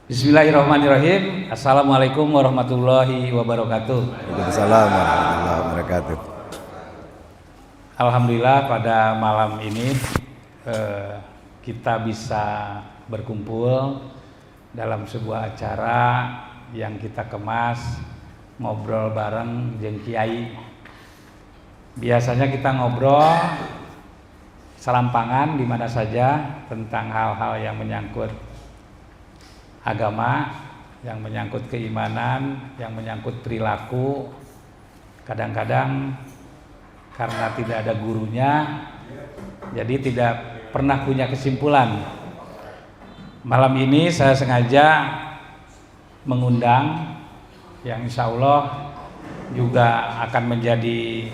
Bismillahirrahmanirrahim. Assalamualaikum warahmatullahi wabarakatuh. Waalaikumsalam warahmatullahi wabarakatuh. Alhamdulillah pada malam ini kita bisa berkumpul dalam sebuah acara yang kita kemas ngobrol bareng jeung Kiai. Biasanya kita ngobrol selampangan di mana saja tentang hal-hal yang menyangkut agama, yang menyangkut keimanan, yang menyangkut perilaku. Kadang-kadang karena tidak ada gurunya, jadi tidak pernah punya kesimpulan. Malam ini saya sengaja mengundang yang insya Allah juga akan menjadi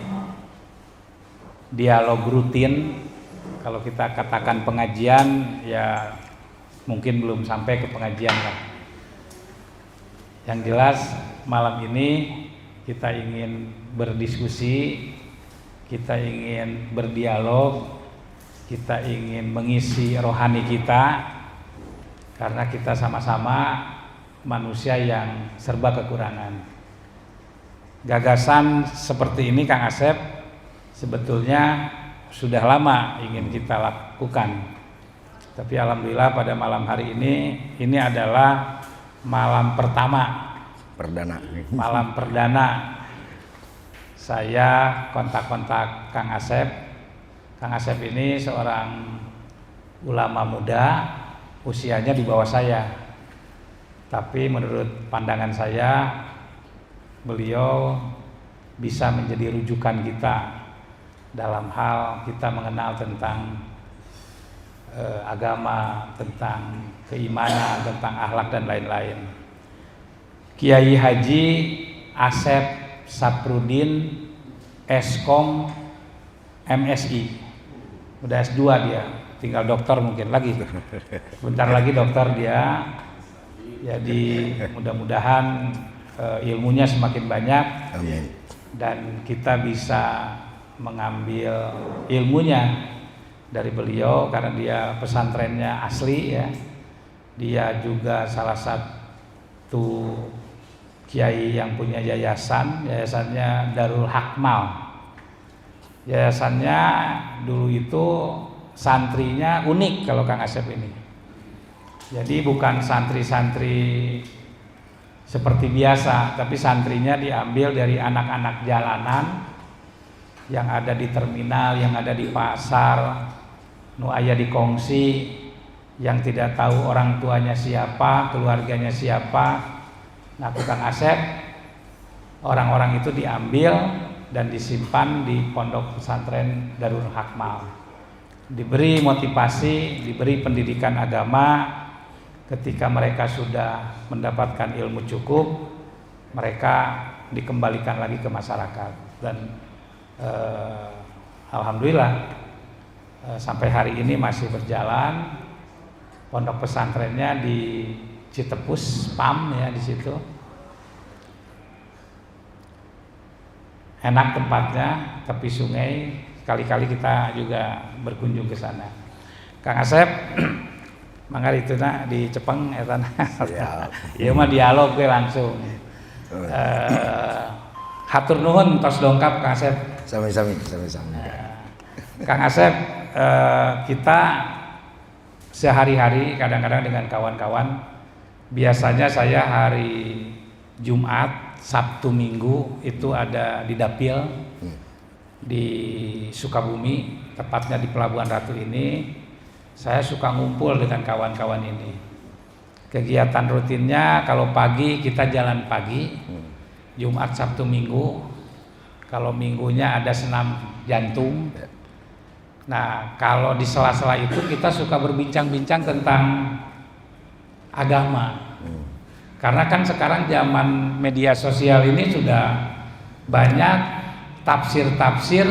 dialog rutin. Kalau kita katakan pengajian, ya mungkin belum sampai ke pengajian lah. Yang jelas malam ini kita ingin berdiskusi, kita ingin berdialog, kita ingin mengisi rohani kita, karena kita sama-sama manusia yang serba kekurangan. Gagasan seperti ini Kang Asep sebetulnya sudah lama ingin kita lakukan. Tapi alhamdulillah pada malam hari ini adalah malam pertama, malam perdana saya kontak-kontak Kang Asep. Kang Asep ini seorang ulama muda, usianya di bawah saya. Tapi menurut pandangan saya, beliau bisa menjadi rujukan kita dalam hal kita mengenal tentang agama, tentang keimanan, tentang akhlak dan lain-lain. Kiai Haji Asep Saprudin Eskom MSI, udah S2 dia, tinggal dokter mungkin lagi. Bentar lagi dokter dia. Jadi mudah-mudahan ilmunya semakin banyak. Amin. Dan kita bisa mengambil ilmunya dari beliau karena dia pesantrennya asli ya. Dia juga salah satu kiai yang punya yayasannya Darul Hakmal. Yayasannya dulu itu santrinya unik kalau Kang Asep ini. Jadi bukan santri-santri seperti biasa, tapi santrinya diambil dari anak-anak jalanan yang ada di terminal, yang ada di pasar, nu aya di kongsi, yang tidak tahu orang tuanya siapa, keluarganya siapa. Nah, Kang Asep, orang-orang itu diambil dan disimpan di pondok pesantren Darul Hakmal. Diberi motivasi, diberi pendidikan agama. Ketika mereka sudah mendapatkan ilmu cukup, mereka dikembalikan lagi ke masyarakat. Dan alhamdulillah sampai hari ini masih berjalan. Pondok pesantrennya di Citepus PAM ya, di situ. Enak tempatnya, tepi sungai. Sekali-kali kita juga berkunjung ke sana. Kang Asep, mangga dituna di Cepeng eta. Ieu mah dialog we langsung. Hatur nuhun tos dongkap Kang Asep. Sami-sami. Kang Asep, kita sehari-hari kadang-kadang dengan kawan-kawan, biasanya saya hari Jumat, Sabtu, Minggu itu ada di Dapil di Sukabumi, tepatnya di Pelabuhan Ratu ini. Saya suka ngumpul dengan kawan-kawan ini. Kegiatan rutinnya kalau pagi kita jalan pagi, Jumat, Sabtu, Minggu. Kalau minggunya ada senam jantung. Nah, kalau di sela-sela itu kita suka berbincang-bincang tentang agama. Karena kan sekarang zaman media sosial ini sudah banyak tafsir-tafsir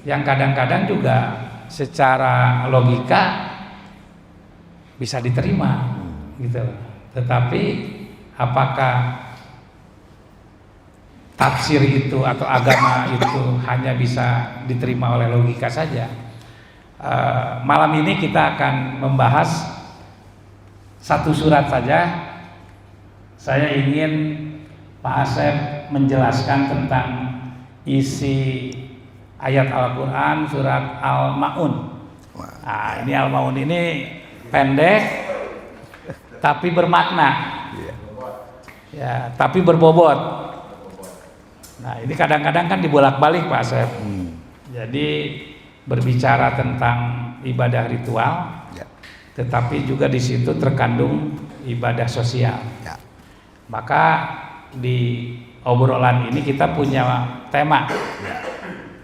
yang kadang-kadang juga secara logika bisa diterima gitu. Tetapi apakah tafsir itu atau agama itu hanya bisa diterima oleh logika saja? Malam ini kita akan membahas satu surat saja saya ingin Pak Asep menjelaskan tentang isi ayat Al-Quran surat Al-Ma'un. Nah, ini Al-Ma'un ini pendek tapi bermakna, ya, tapi berbobot. Nah, ini kadang-kadang kan dibolak-balik Pak Asep. Jadi berbicara tentang ibadah ritual, tetapi juga di situ terkandung ibadah sosial. Maka di obrolan ini kita punya tema.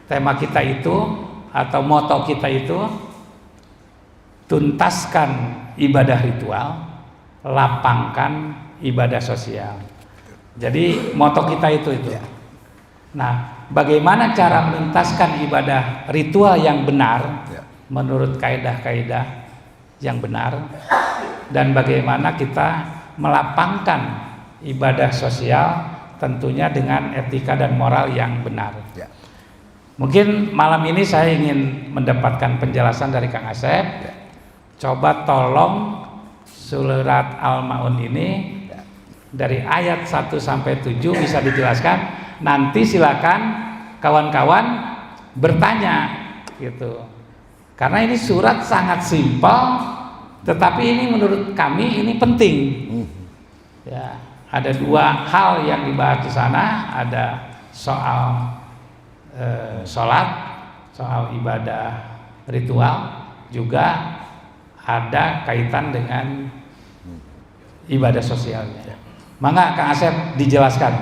Tema kita itu atau moto kita itu tuntaskan ibadah ritual, lapangkan ibadah sosial. Jadi moto kita itu. Nah, bagaimana cara menuntaskan ibadah ritual yang benar menurut kaidah-kaidah yang benar, dan bagaimana kita melapangkan ibadah sosial tentunya dengan etika dan moral yang benar. Mungkin malam ini saya ingin mendapatkan penjelasan dari Kang Asep. Coba tolong surat Al-Ma'un ini dari ayat 1 sampai 7 bisa dijelaskan. Nanti silakan kawan-kawan bertanya gitu. Karena ini surat sangat simpel, tetapi ini menurut kami ini penting. Ya, ada dua hal yang dibahas di sana, ada soal sholat, soal ibadah ritual, juga ada kaitan dengan ibadah sosialnya. Mangga Kang Asep dijelaskan.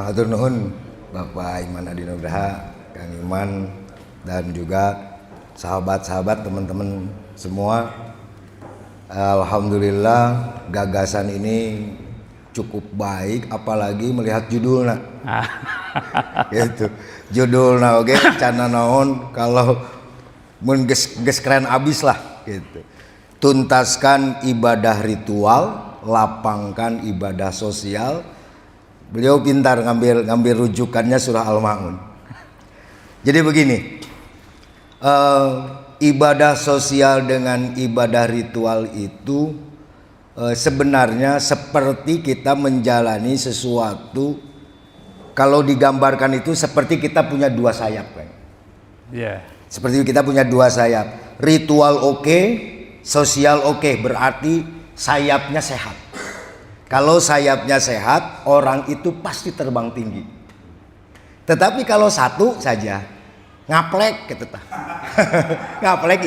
Hatur nuhun Bapak Iman Adi Nugraha, Kang Iman, dan juga sahabat-sahabat teman-teman semua. Alhamdulillah gagasan ini cukup baik, apalagi melihat judulnya. Gitu. Judulnya oke, cana naon kalau mun geus keren abis lah gitu. Tuntaskan ibadah ritual, lapangkan ibadah sosial. Beliau pintar ngambil rujukannya surah Al-Ma'un. Jadi begini, ibadah sosial dengan ibadah ritual itu sebenarnya seperti kita menjalani sesuatu. Kalau digambarkan itu seperti kita punya dua sayap, kan? Seperti kita punya dua sayap. Ritual oke, sosial oke, berarti sayapnya sehat. Kalau sayapnya sehat, orang itu pasti terbang tinggi. Tetapi kalau satu saja, ngaplek gitu tah. Ngaplek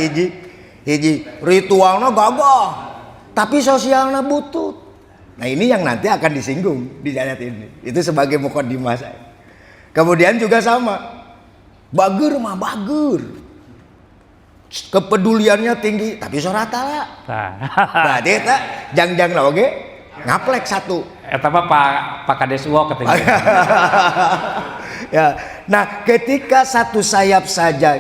hiji ritualnya gagah, tapi sosialnya butut. Nah, ini yang nanti akan disinggung di ayat ini. Itu sebagai mukadimah saya. Kemudian juga sama, bager mah bager, kepeduliannya tinggi, tapi soratala. Nah, dia tak jang-jang lah oke, ngaplek satu. Eta mah Pak Kades Uwo ketinggalan. Ya, nah ketika satu sayap saja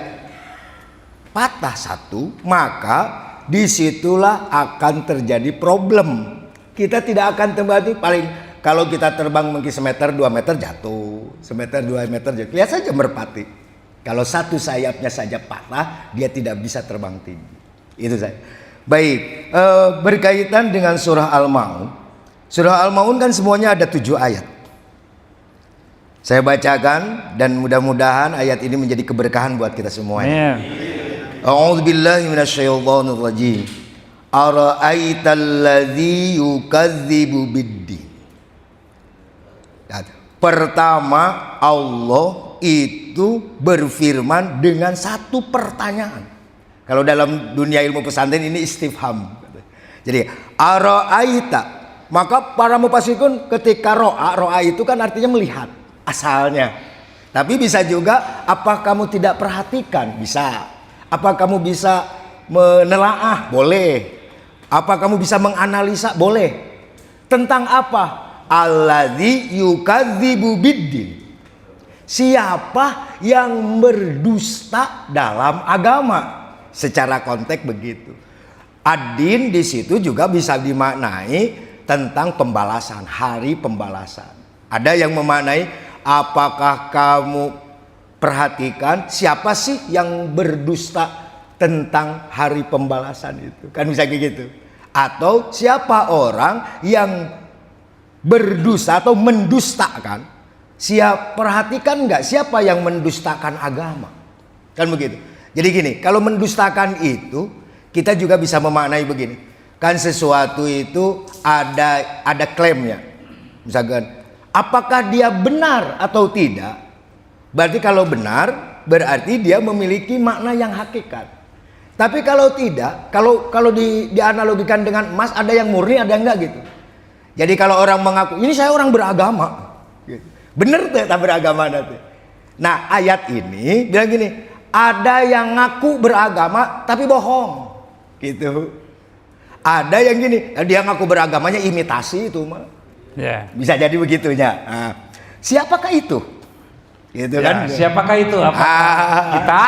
patah satu, maka disitulah akan terjadi problem. Kita tidak akan terbang, paling kalau kita terbang mungkin semeter 2 meter jatuh, semeter 2 meter jatuh. Lihat saja merpati. Kalau satu sayapnya saja patah, dia tidak bisa terbang tinggi. Itu saja. Baik, berkaitan dengan surah Al-Ma'un. Surah Al-Ma'un kan semuanya ada 7 ayat. Saya bacakan dan mudah-mudahan ayat ini menjadi keberkahan buat kita semuanya. A'udzubillahi minasyaitonir rajim. Ara'aital ladzi yukadzibu biddin. Pertama, Allah itu berfirman dengan satu pertanyaan. Kalau dalam dunia ilmu pesantren ini istifham. Jadi ara'aita, maka para mufassirun ketika ro'a itu kan artinya melihat asalnya. Tapi bisa juga apa kamu tidak perhatikan? Bisa. Apa kamu bisa menelaah? Boleh. Apa kamu bisa menganalisa? Boleh. Tentang apa? Alladzi yukadzibu biddin. Siapa yang berdusta dalam agama? Secara konteks begitu. Ad-din di situ juga bisa dimaknai tentang pembalasan, hari pembalasan. Ada yang memaknai apakah kamu perhatikan siapa sih yang berdusta tentang hari pembalasan itu? Kan bisa kayak gitu. Atau siapa orang yang berdusta atau mendustakan? Perhatikan nggak siapa yang mendustakan agama? Kan begitu. Jadi gini, kalau mendustakan itu kita juga bisa memaknai begini. Kan sesuatu itu ada klaimnya. Misalkan, apakah dia benar atau tidak? Berarti kalau benar, berarti dia memiliki makna yang hakikat. Tapi kalau tidak, kalau dianalogikan dengan emas, ada yang murni, ada yang enggak gitu. Jadi kalau orang mengaku, ini saya orang beragama, gitu. Bener tuh tak beragama nanti. Nah ayat ini bilang gini, ada yang ngaku beragama tapi bohong, gitu. Ada yang gini, dia ngaku beragamanya imitasi itu mah. Yeah. Bisa jadi begitunya. Nah, siapakah itu? Gitu kan? Siapakah itu? Apakah kita?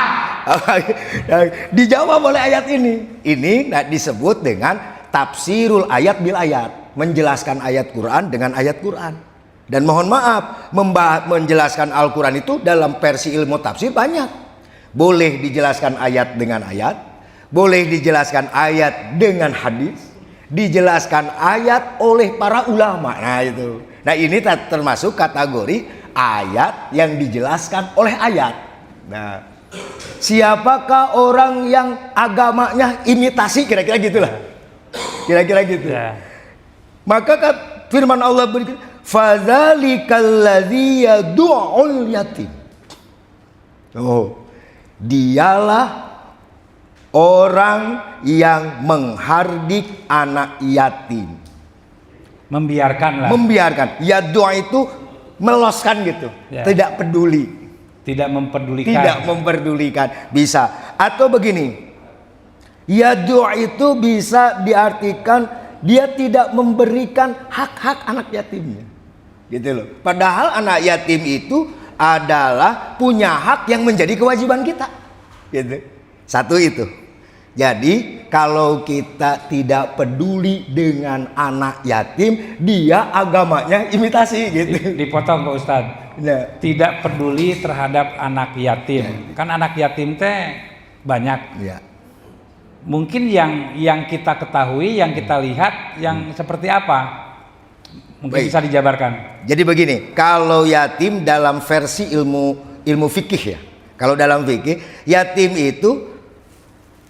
Dijawab oleh ayat ini. Ini disebut dengan tafsirul ayat bil ayat, menjelaskan ayat Quran dengan ayat Quran. Dan mohon maaf, menjelaskan Al-Quran itu dalam versi ilmu tafsir banyak. Boleh dijelaskan ayat dengan ayat, boleh dijelaskan ayat dengan hadis, dijelaskan ayat oleh para ulama. Nah itu. Nah ini termasuk kategori ayat yang dijelaskan oleh ayat. Nah, siapakah orang yang agamanya imitasi? Kira-kira gitulah. Kira-kira gitu. Ya. Maka firman Allah berikut, "Fadzalikal ladzi yad'ul yatim." Oh, dialah orang yang menghardik anak yatim. Membiarkan. Yad'u itu meloskan gitu, ya. Tidak peduli, tidak memperdulikan, bisa. Atau begini, yad'u itu bisa diartikan dia tidak memberikan hak-hak anak yatimnya, gitu loh. Padahal anak yatim itu adalah punya hak yang menjadi kewajiban kita, gitu. Satu itu. Jadi kalau kita tidak peduli dengan anak yatim, dia agamanya imitasi gitu. Dipotong Pak Ustadz. Nah. Tidak peduli terhadap anak yatim. Ya. Kan anak yatim teh banyak. Ya. Mungkin yang kita ketahui, yang kita lihat, yang seperti apa? Mungkin bisa dijabarkan. Jadi begini, kalau yatim dalam versi ilmu fikih ya. Kalau dalam fikih, yatim itu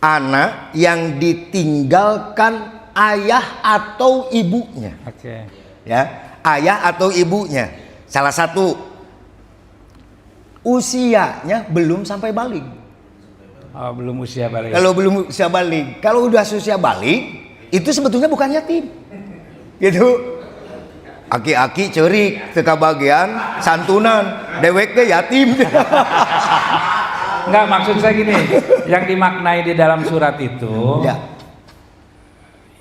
anak yang ditinggalkan ayah atau ibunya. Oke. Ya, ayah atau ibunya. Salah satu usianya belum sampai balik. Oh, belum usia balik. Kalau belum usia balik, kalau udah usia balik, itu sebetulnya bukan yatim. Gitu. Aki-aki cerik teka bagian santunan, dewek ke yatim. Enggak, maksud saya gini, yang dimaknai di dalam surat itu ya.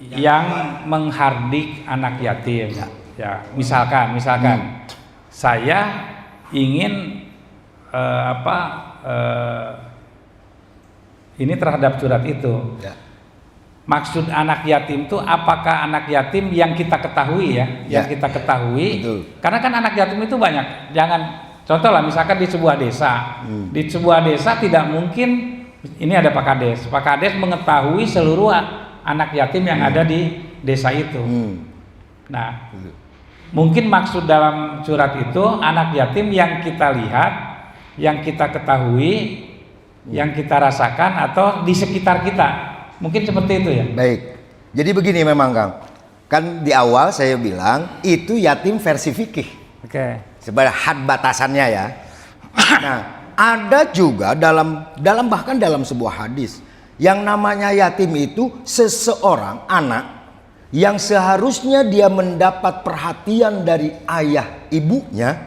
Yang menghardik anak yatim ya, misalkan saya ingin ini terhadap surat itu ya. Maksud anak yatim itu apakah anak yatim yang kita ketahui ya. Yang kita ketahui. Betul. Karena kan anak yatim itu banyak. Jangan contoh lah, misalkan di sebuah desa, di sebuah desa tidak mungkin ini ada Pak Kades. Pak Kades mengetahui seluruh anak yatim yang ada di desa itu. Nah, mungkin maksud dalam surat itu anak yatim yang kita lihat, yang kita ketahui, yang kita rasakan atau di sekitar kita. Mungkin seperti itu ya. Baik. Jadi begini memang Kang. Kan di awal saya bilang itu yatim versi fikih. Oke. Sebenarnya had batasannya ya. Nah, ada juga bahkan dalam sebuah hadis yang namanya yatim itu seseorang anak yang seharusnya dia mendapat perhatian dari ayah ibunya,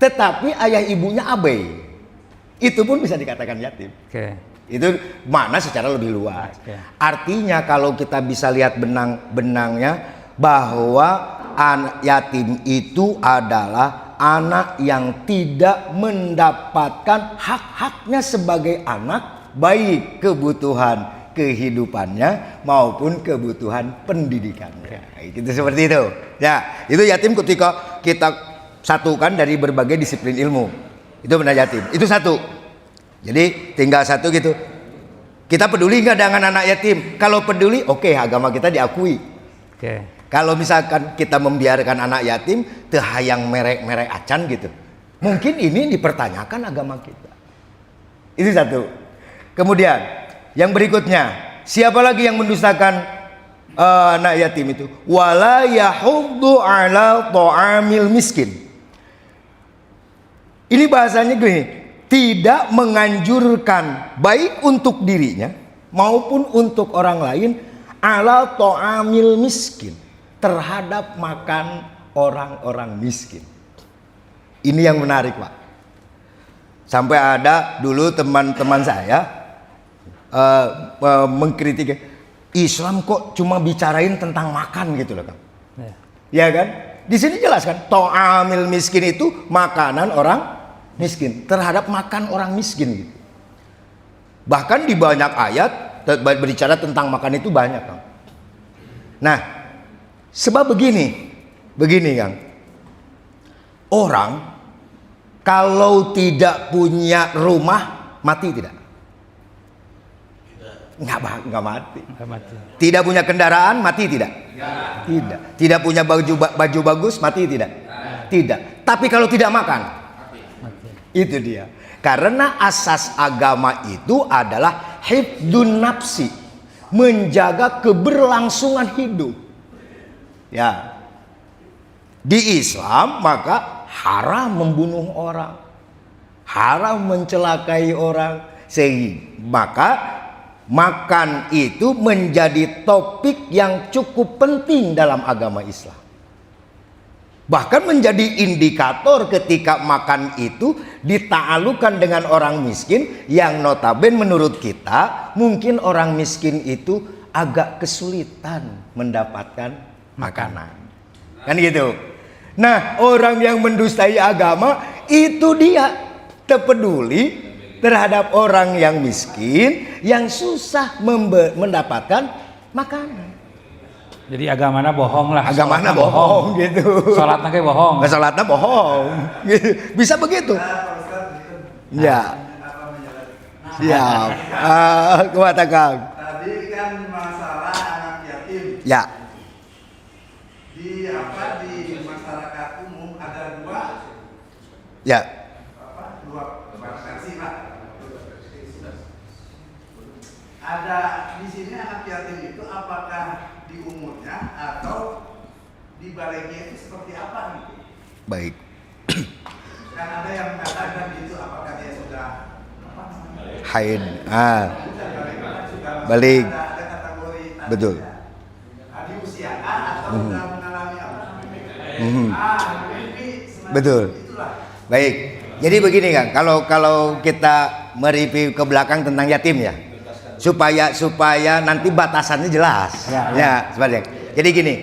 tetapi ayah ibunya abai. Itu pun bisa dikatakan yatim. Oke. Itu makna secara lebih luas. Oke. Artinya kalau kita bisa lihat benang-benangnya bahwa anak yatim itu adalah anak yang tidak mendapatkan hak-haknya sebagai anak, baik kebutuhan kehidupannya maupun kebutuhan pendidikannya. Itu seperti itu. Ya, itu yatim ketika kita satukan dari berbagai disiplin ilmu. Itu benar yatim. Itu satu. Jadi tinggal satu gitu. Kita peduli nggak dengan anak yatim? Kalau peduli, oke, agama kita diakui. Oke. Kalau misalkan kita membiarkan anak yatim tehayang merek-merek acan gitu, mungkin ini dipertanyakan agama kita. Itu satu. Kemudian yang berikutnya, siapa lagi yang mendustakan anak yatim itu? Wala yahuddu ala ta'amil miskin. Ini bahasanya gini, tidak menganjurkan baik untuk dirinya maupun untuk orang lain ala ta'amil miskin, terhadap makan orang-orang miskin. Ini yang menarik, Pak. Sampai ada dulu teman-teman saya mengkritik, Islam kok cuma bicarain tentang makan gitu loh, Kang. Ya kan? Di sini jelas kan, ta'amil miskin itu makanan orang miskin, terhadap makan orang miskin gitu. Bahkan di banyak ayat berbicara tentang makan itu banyak, Kang. Nah, sebab begini Kang. Orang kalau tidak punya rumah mati tidak? Nggak mati. Tidak punya kendaraan mati tidak? Tidak. Tidak punya baju bagus mati tidak? Tidak. Tapi kalau tidak makan, itu dia. Karena asas agama itu adalah hifdun nafsi, menjaga keberlangsungan hidup. Ya. Di Islam maka haram membunuh orang, haram mencelakai orang, sehingga maka makan itu menjadi topik yang cukup penting dalam agama Islam. Bahkan menjadi indikator ketika makan itu dita'alukan dengan orang miskin, yang notabene menurut kita mungkin orang miskin itu agak kesulitan mendapatkan makanan. Kan gitu. Nah, orang yang mendustai agama itu dia terpeduli terhadap orang yang miskin yang susah mendapatkan makanan. Jadi agamana bohong lah. Agamana bohong gitu. Salatna ge bohong. Salatna bohong. Gitu. Bisa begitu. Ya. Siap. Kuat Kang. Tadi kan masalah anak yatim. Ya. Di masyarakat umum ada dua. Ya. Dua versi, Pak. Ada di sini anak yatim itu apakah di umurnya atau di baliknya itu seperti apa gitu? Baik. Kan ada yang mengatakan itu apakah dia sudah Haid. Balik. Ada kategori Betul. di usia atau sudah mengalami apa? Betul. Baik. Jadi begini Kang, kalau kita mereview ke belakang tentang yatim ya, supaya nanti batasannya jelas. Ya, sebenarnya. Jadi gini,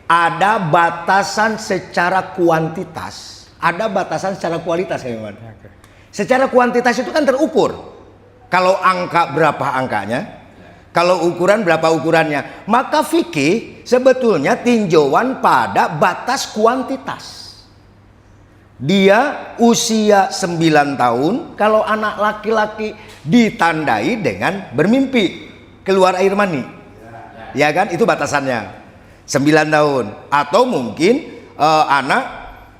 ada batasan secara kuantitas, ada batasan secara kualitas, Kang. Secara kuantitas itu kan terukur. Kalau angka berapa angkanya, kalau ukuran berapa ukurannya. Maka fikih sebetulnya tinjauan pada batas kuantitas. Dia usia 9 tahun, kalau anak laki-laki ditandai dengan bermimpi keluar air mani. Ya kan, itu batasannya 9 tahun. Atau mungkin anak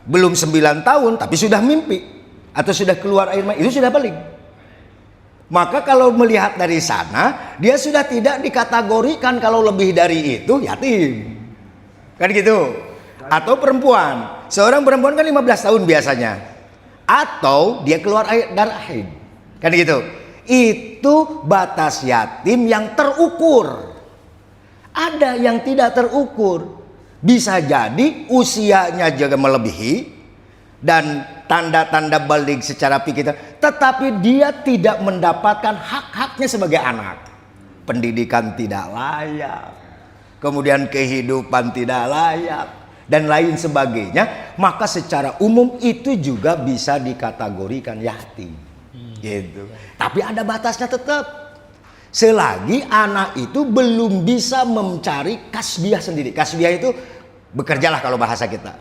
belum 9 tahun tapi sudah mimpi atau sudah keluar air mani, itu sudah balik. Maka kalau melihat dari sana, dia sudah tidak dikategorikan kalau lebih dari itu yatim. Kan gitu. Atau perempuan, seorang perempuan kan 15 tahun biasanya, atau dia keluar air darah haid, kan gitu. Itu batas yatim yang terukur. Ada yang tidak terukur, bisa jadi usianya juga melebihi dan tanda-tanda balik secara pikir, tetapi dia tidak mendapatkan hak-haknya sebagai anak. Pendidikan tidak layak, kemudian kehidupan tidak layak, dan lain sebagainya, maka secara umum itu juga bisa dikategorikan yatim. Gitu. Tapi ada batasnya tetap. Selagi anak itu belum bisa mencari kasbiah sendiri. Kasbiah itu bekerjalah kalau bahasa kita.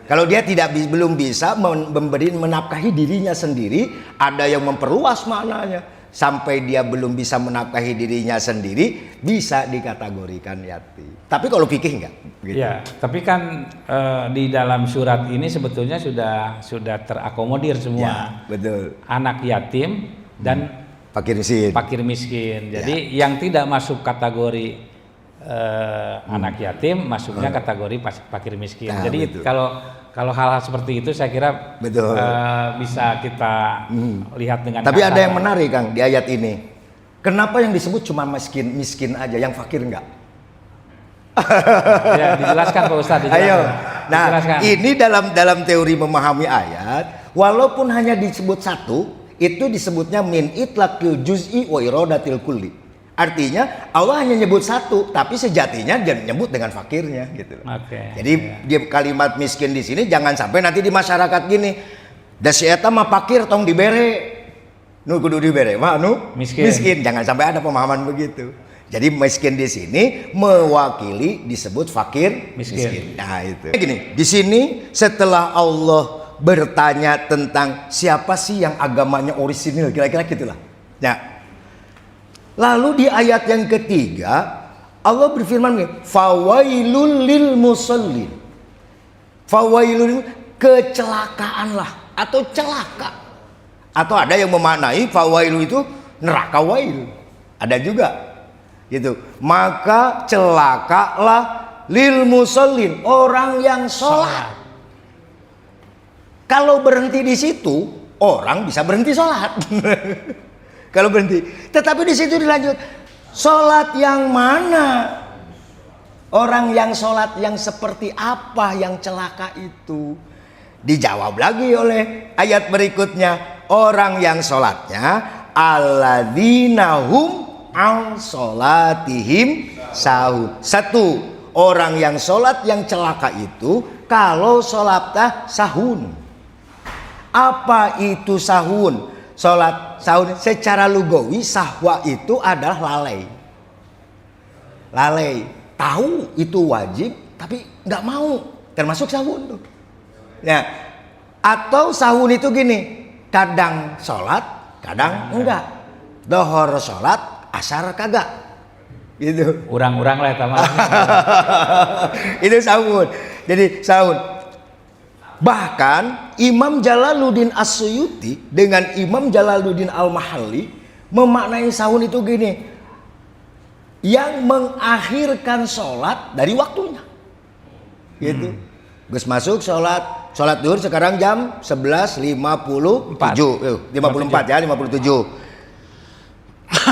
Kalau dia belum bisa menafkahi dirinya sendiri, ada yang memperluas maknanya. sampai dia belum bisa menafkahi dirinya sendiri bisa dikategorikan yatim. Tapi kalau fikih enggak gitu. Ya, tapi kan di dalam surat ini sebetulnya sudah terakomodir semua. Ya, betul. Anak yatim dan Fakir miskin. fakir miskin. Jadi yang tidak masuk kategori anak yatim masuknya kategori fakir miskin. Nah, Jadi betul. kalau hal-hal seperti itu saya kira Betul. bisa kita lihat dengan Tapi ada kasar. yang menarik Kang di ayat ini. Kenapa yang disebut cuma miskin aja, yang fakir enggak? Ya, dijelaskan Pak Ustadz. Ayo. Nah, Dijelaskan. ini dalam teori memahami ayat, walaupun hanya disebut satu, itu disebutnya min itlaqil juz'i wa iradatil kulli. Artinya Allah hanya nyebut satu, tapi sejatinya dia nyebut dengan fakirnya gitu. Oke. Jadi dia kalimat miskin di sini jangan sampai nanti di masyarakat gini, da si eta mah fakir tong dibere. Nu kudu dibere mah nu Miskin. Jangan sampai ada pemahaman begitu. Jadi miskin di sini mewakili disebut fakir Miskin. Nah, itu. Gini, di sini setelah Allah bertanya tentang siapa sih yang agamanya orisinil, kira-kira gitulah. Ya. Lalu di ayat yang ketiga Allah berfirman begini, fawailul lil musallin. Fawailul, kecelakaanlah atau celaka. Atau ada yang memaknai fawailu itu neraka wail. Ada juga. Gitu. Maka celakalah lil musallin, orang yang sholat. Kalau berhenti di situ, orang bisa berhenti sholat. Kalau berhenti, tetapi di situ dilanjut, sholat yang mana? Orang yang sholat yang seperti apa yang celaka itu? Dijawab lagi oleh ayat berikutnya, orang yang sholatnya alladzina hum an sholatihim sahun. Satu, orang yang sholat yang celaka itu kalau sholatnya sahun. Apa itu sahun? Sholat sahun secara lugawi sahwa itu adalah lalai. Lalai, tahu itu wajib tapi nggak mau, termasuk sahun tuh. Ya, atau sahun itu gini, kadang sholat, kadang enggak. Dohor sholat, asar kagak. Gitu. Urang-urang lah teman. Itu sahun. Jadi sahun. Bahkan Imam Jalaluddin As-Suyuti dengan Imam Jalaluddin Al-Mahalli memaknai sahun itu gini, yang mengakhirkan sholat dari waktunya. Gitu. Gus masuk sholat duhur sekarang jam 11.57. 54 ya, 57.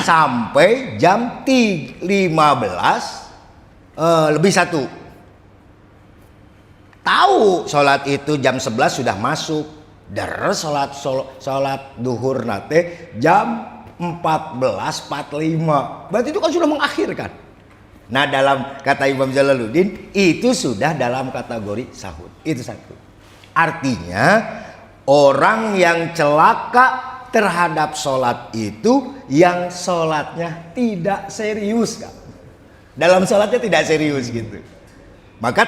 Sampai jam 15 lebih 1. Tahu sholat itu jam 11 sudah masuk. Deres sholat duhur nate jam 14.45. Berarti itu kan sudah mengakhirkan. Nah, dalam kata Imam Jalaluddin itu sudah dalam kategori sahur. Itu satu. Artinya orang yang celaka terhadap sholat itu yang sholatnya tidak serius, kan? Dalam sholatnya tidak serius gitu. Maka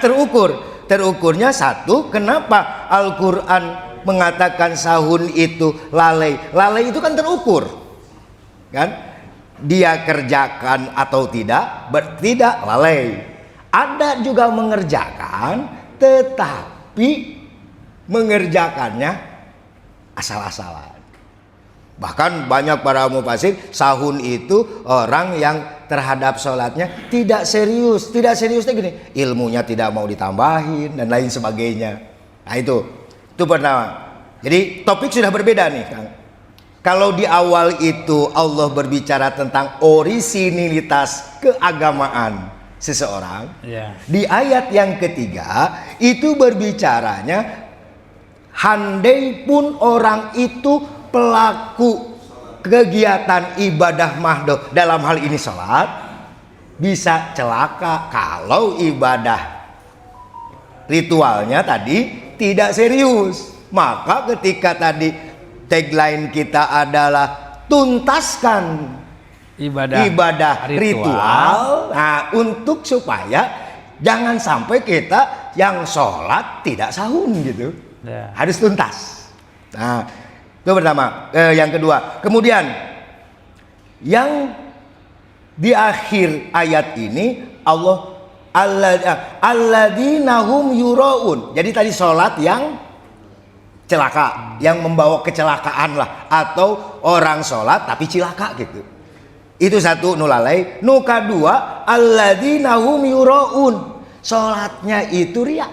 terukurnya satu, kenapa Al-Quran mengatakan sahun itu lalai? Lalai itu kan terukur, kan? Dia kerjakan atau tidak, tidak lalai. Ada juga mengerjakan, tetapi mengerjakannya asal-asalan. Bahkan banyak para mufasir, sahun itu orang yang terhadap sholatnya tidak serius. Tidak seriusnya gini, ilmunya tidak mau ditambahin dan lain sebagainya. Nah itu pertama. Jadi topik sudah berbeda nih, Kang. Kalau di awal itu Allah berbicara tentang orisinilitas keagamaan seseorang, di ayat yang ketiga itu berbicaranya handai pun orang itu pelaku kegiatan ibadah mahdoh, dalam hal ini sholat, bisa celaka kalau ibadah ritualnya tadi tidak serius. Maka ketika tadi tagline kita adalah tuntaskan ibadah ritual. Nah, untuk supaya jangan sampai kita yang sholat tidak sahun gitu, harus tuntas. Nah, itu pertama. Yang kedua, kemudian yang di akhir ayat ini Allah alladzina hum yuraun. Jadi tadi sholat yang celaka, yang membawa kecelakaan lah, atau orang sholat tapi cilaka gitu. Itu satu nulalai. Nu kedua alladzina hum yuraun. Sholatnya itu riya.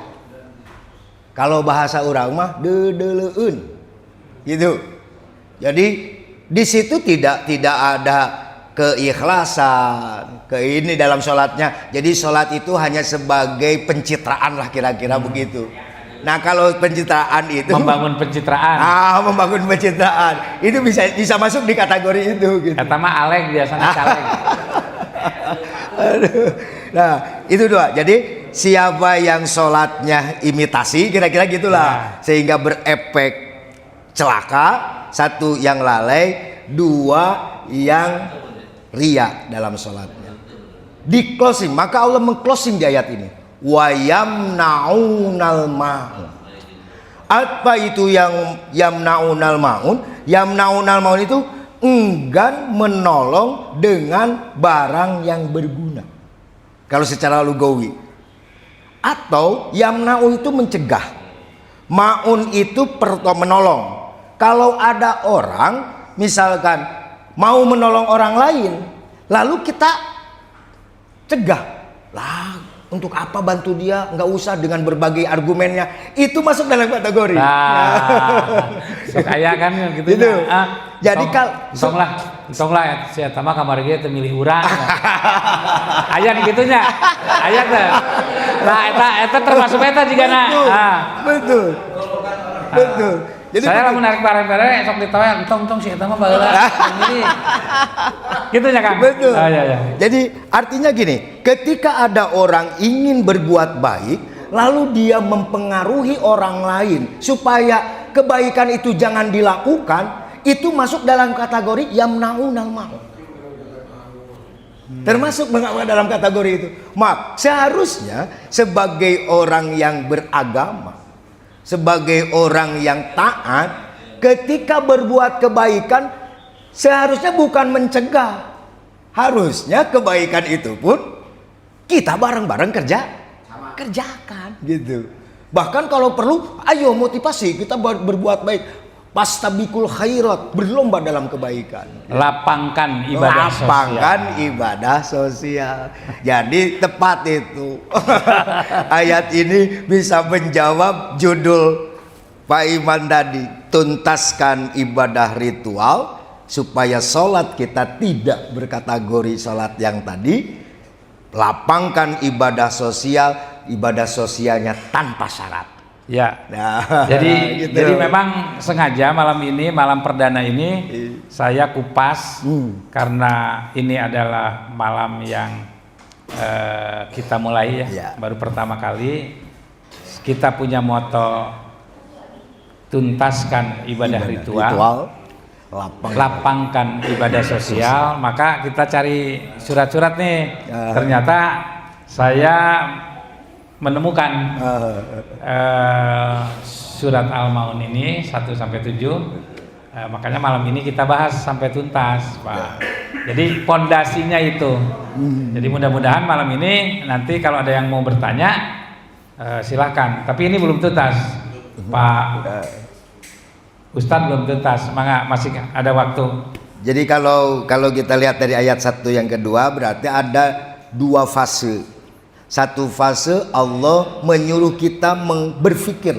Kalau bahasa orang mah dedeleun. Gitu. Jadi di situ tidak ada keikhlasan, ini dalam sholatnya. Jadi sholat itu hanya sebagai pencitraan lah kira-kira begitu. Nah kalau pencitraan itu membangun pencitraan. Membangun pencitraan itu bisa masuk di kategori itu. Gitu. Kata mah alek biasanya caleg. Nah itu dua. Jadi siapa yang sholatnya imitasi kira-kira gitulah, sehingga berefek celaka. Satu yang lalai, dua yang riya dalam sholatnya. Di closing, maka Allah mengclosing di ayat ini. Wa yamna'unal ma'un. Apa itu yang yamna'unal ma'un? Yamna'unal ma'un itu enggan menolong dengan barang yang berguna. Kalau secara lugawi. Atau yamna'u itu mencegah. Ma'un itu menolong. Kalau ada orang misalkan mau menolong orang lain, lalu kita cegah, lah untuk apa bantu dia, nggak usah dengan berbagai argumennya, itu masuk dalam kategori. Kayak kan gitu. Jadi tong lah si eta mah kamar ge teu milih urang. Aya gitunya. Aya teh. Nah eta termasuk eta jigana. Betul. Jadi saya lamun narik pare-pare sok ditoya tong si eta mah baheula. Gitu ya Kang. Betul. Ya. Jadi artinya gini, ketika ada orang ingin berbuat baik, lalu dia mempengaruhi orang lain supaya kebaikan itu jangan dilakukan, itu masuk dalam kategori yamnaunal ma'un. Termasuk dalam kategori itu. Seharusnya sebagai orang yang beragama, sebagai orang yang taat, ketika berbuat kebaikan seharusnya bukan mencegah. Harusnya kebaikan itu pun kita bareng-bareng kerjakan gitu. Bahkan kalau perlu ayo motivasi kita berbuat baik. Pastabikul khairat, berlomba dalam kebaikan. Lapangkan ibadah sosial. Jadi tepat itu. Ayat ini bisa menjawab judul Pak Iman tadi, tuntaskan ibadah ritual supaya sholat kita tidak berkategori sholat yang tadi. Lapangkan ibadah sosialnya tanpa syarat. Ya. Nah, jadi memang sengaja malam perdana ini saya kupas karena ini adalah malam yang kita mulai ya. Baru pertama kali kita punya moto tuntaskan ibadah ritual. Lapangkan ibadah sosial. Maka kita cari surat-surat nih. Ternyata saya menemukan surat Al-Maun ini 1-7. Makanya malam ini kita bahas sampai tuntas, Pak. Jadi pondasinya itu. Jadi mudah-mudahan malam ini nanti kalau ada yang mau bertanya silakan. Tapi ini belum tuntas, Pak Ustadz, belum tuntas. Masih ada waktu. Jadi kalau kita lihat dari ayat 1 yang kedua, berarti ada 2 fase. Satu fase Allah menyuruh kita berpikir.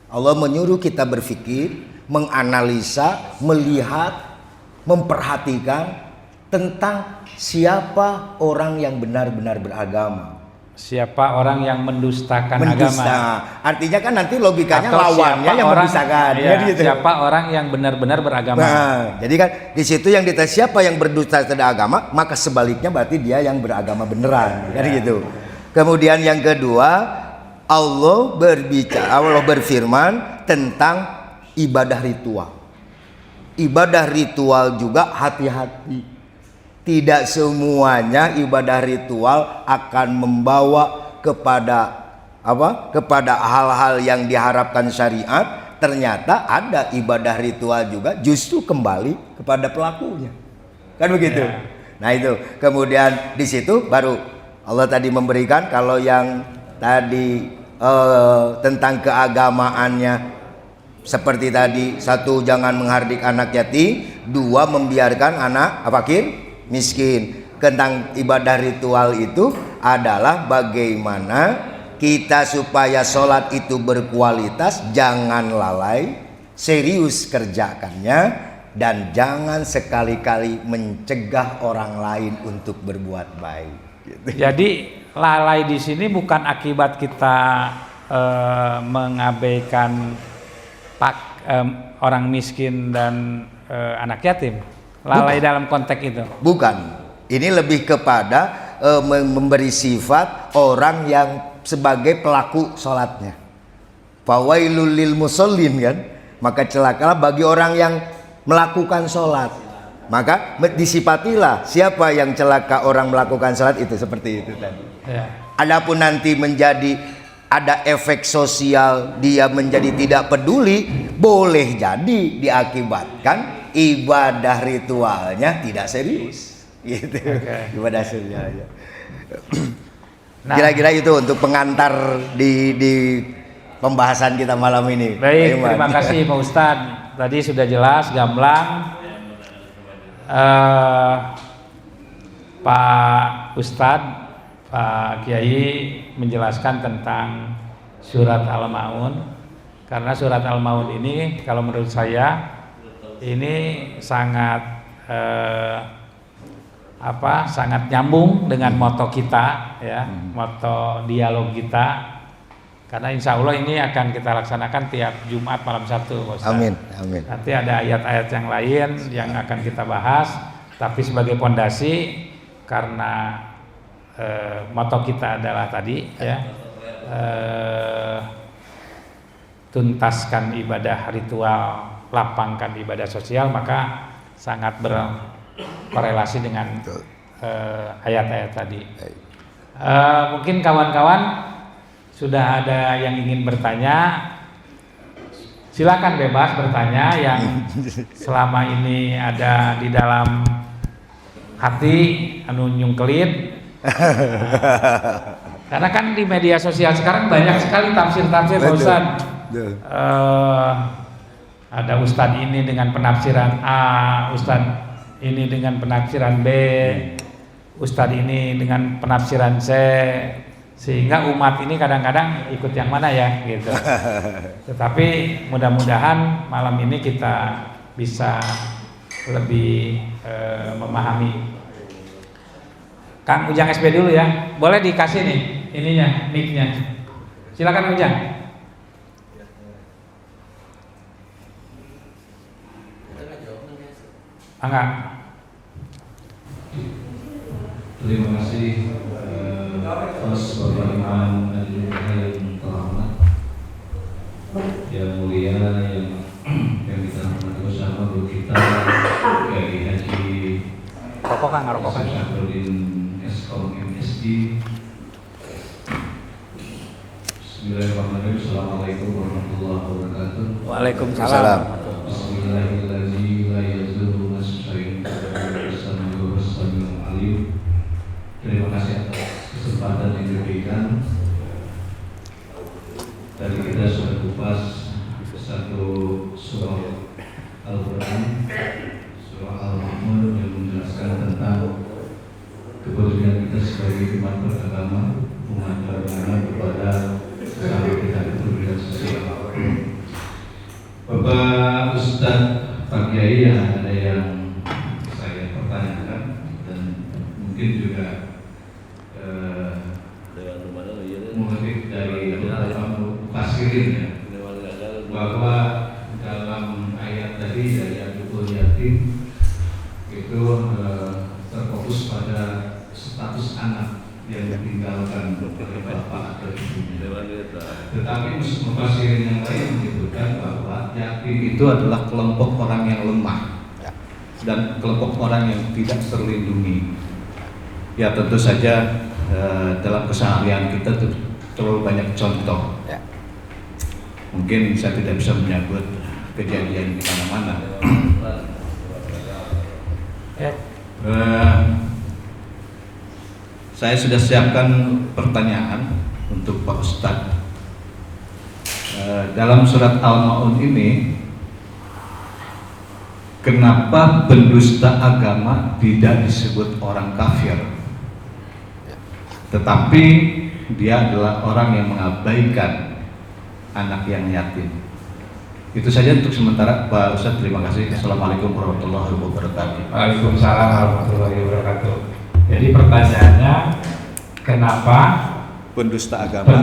Allah menyuruh kita berpikir, menganalisa, melihat, memperhatikan tentang siapa orang yang benar-benar beragama. Siapa orang yang mendustakan agama. Artinya kan nanti logikanya atau lawannya yang mendustakan. Iya, gitu. Siapa orang yang benar-benar beragama. Nah, jadi kan di situ yang ditanya siapa yang berdusta terhadap agama, maka sebaliknya berarti dia yang beragama beneran. Jadi gitu. Kemudian yang kedua, Allah berfirman tentang ibadah ritual. Ibadah ritual juga hati-hati. Tidak semuanya ibadah ritual akan membawa kepada hal-hal yang diharapkan syariat. Ternyata ada ibadah ritual juga justru kembali kepada pelakunya. kan begitu. Ya. Nah itu kemudian di situ baru Allah tadi memberikan kalau yang tadi tentang keagamaannya seperti tadi, satu jangan menghardik anak yatim, dua membiarkan anak fakir miskin. Tentang ibadah ritual itu adalah bagaimana kita supaya sholat itu berkualitas, jangan lalai, serius kerjakannya, dan jangan sekali-kali mencegah orang lain untuk berbuat baik. Gitu. Jadi lalai di sini bukan akibat kita mengabaikan orang miskin dan anak yatim. Lalai Bukan. dalam konteks itu. Bukan. Ini lebih kepada memberi sifat orang yang sebagai pelaku sholatnya. Fawailul lil musallin kan. Maka celakalah bagi orang yang melakukan sholat. Maka disifatilah siapa yang celaka orang melakukan sholat itu, seperti itu tadi. Ya. Adapun nanti menjadi ada efek sosial, dia menjadi tidak peduli, boleh jadi diakibatkan ibadah ritualnya tidak serius, gitu. Okay. Ibadah ritualnya. Nah. Kira-kira itu untuk pengantar di pembahasan kita malam ini. Baik, Iman. terima kasih Pak Ustadz. Tadi sudah jelas, gamblang. Pak Ustadz, Pak Kiai menjelaskan tentang surat Al-Maun. Karena surat Al-Maun ini kalau menurut saya ini sangat sangat nyambung dengan moto kita, ya, moto dialog kita. Karena insya Allah ini akan kita laksanakan tiap Jumat malam Sabtu, Pak Ustadz. Amin, amin. Nanti ada ayat-ayat yang lain yang akan kita bahas, tapi sebagai pondasi karena moto kita adalah tadi, ya, tuntaskan ibadah ritual, lapangkan ibadah sosial, maka sangat berkorelasi dengan ayat-ayat tadi. Mungkin kawan-kawan sudah ada yang ingin bertanya, silakan bebas bertanya yang selama ini ada di dalam hati anu nyungkelin. Karena kan di media sosial sekarang banyak sekali tafsir-tafsir, Pak Ustadz. Ada Ustadz ini dengan penafsiran A, Ustadz ini dengan penafsiran B, Ustadz ini dengan penafsiran C. Sehingga umat ini kadang-kadang ikut yang mana ya gitu. Tetapi mudah-mudahan malam ini kita bisa lebih memahami. Kang Ujang SB dulu ya. Boleh dikasih nih ininya, mic-nya. Silakan Ujang. Enggak. Terima kasih atas Bapak Imam yang terhormat, yang mulia, yang kita hormati bersama guru kita Kiai Haji Rokok Kang, rokok Kang. Syafruddin Eskom MSD. Bismillahirrahmanirrahim. Assalamualaikum warahmatullahi wabarakatuh. Waalaikumsalam. Bismillahirrahmanirrahim. La yazuru nasya'in bersama alim. Terima kasih atas kesempatan yang diberikan. Tadi kita sudah kupas satu surah Al-Quran, surah Al-Maun, yang menjelaskan tentang kepedulian kita sebagai umat beragama, umat beragama kepada sesama kita, kepedulian sosial. Bapak Ustadz, Pak Kiai, ada yang saya pertanyakan dan mungkin juga motif dari Fasirin, ya, bahwa dalam ayat tadi dari Abdul Yatim itu terfokus pada status anak yang ditinggalkan oleh bapak atau ibunya. Tetapi Fasirin yang lain menyebutkan bahwa yatim itu adalah kelompok orang yang lemah dan kelompok orang yang tidak terlindungi. Ya tentu saja dalam keseharian kita terlalu banyak contoh. Mungkin saya tidak bisa menyebut kejadian di mana-mana. Saya sudah siapkan pertanyaan untuk Pak Ustadz. Dalam surat Al-Maun ini, kenapa pendusta agama tidak disebut orang kafir, tetapi dia adalah orang yang mengabaikan anak yang yatim? Itu saja untuk sementara, Pak Ustadz. Terima kasih. Assalamualaikum warahmatullahi wabarakatuh. Waalaikumsalam warahmatullahi wabarakatuh. Jadi pertanyaannya, kenapa Pendusta agama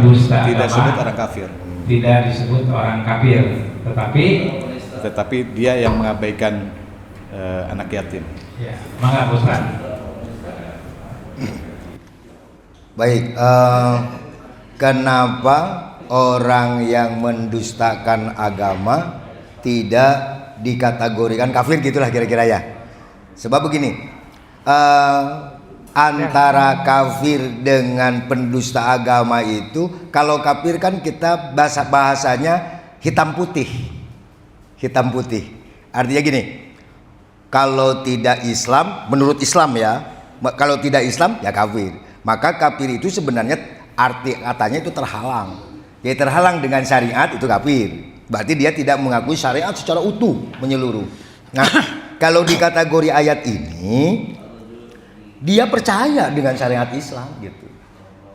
tidak disebut orang kafir, tetapi dia yang mengabaikan anak yatim. Ya, mangga Ustaz. Baik, kenapa orang yang mendustakan agama tidak dikategorikan kafir, gitulah kira-kira ya. Sebab begini, antara kafir dengan pendusta agama itu, kalau kafir kan kita bahasanya hitam putih. Hitam putih. Artinya gini, kalau tidak Islam, menurut Islam ya, kalau tidak Islam ya kafir. Maka kafir itu sebenarnya arti katanya itu terhalang. Ya, terhalang dengan syariat itu kafir. Berarti dia tidak mengakui syariat secara utuh menyeluruh. Nah, kalau di kategori ayat ini, dia percaya dengan syariat Islam gitu.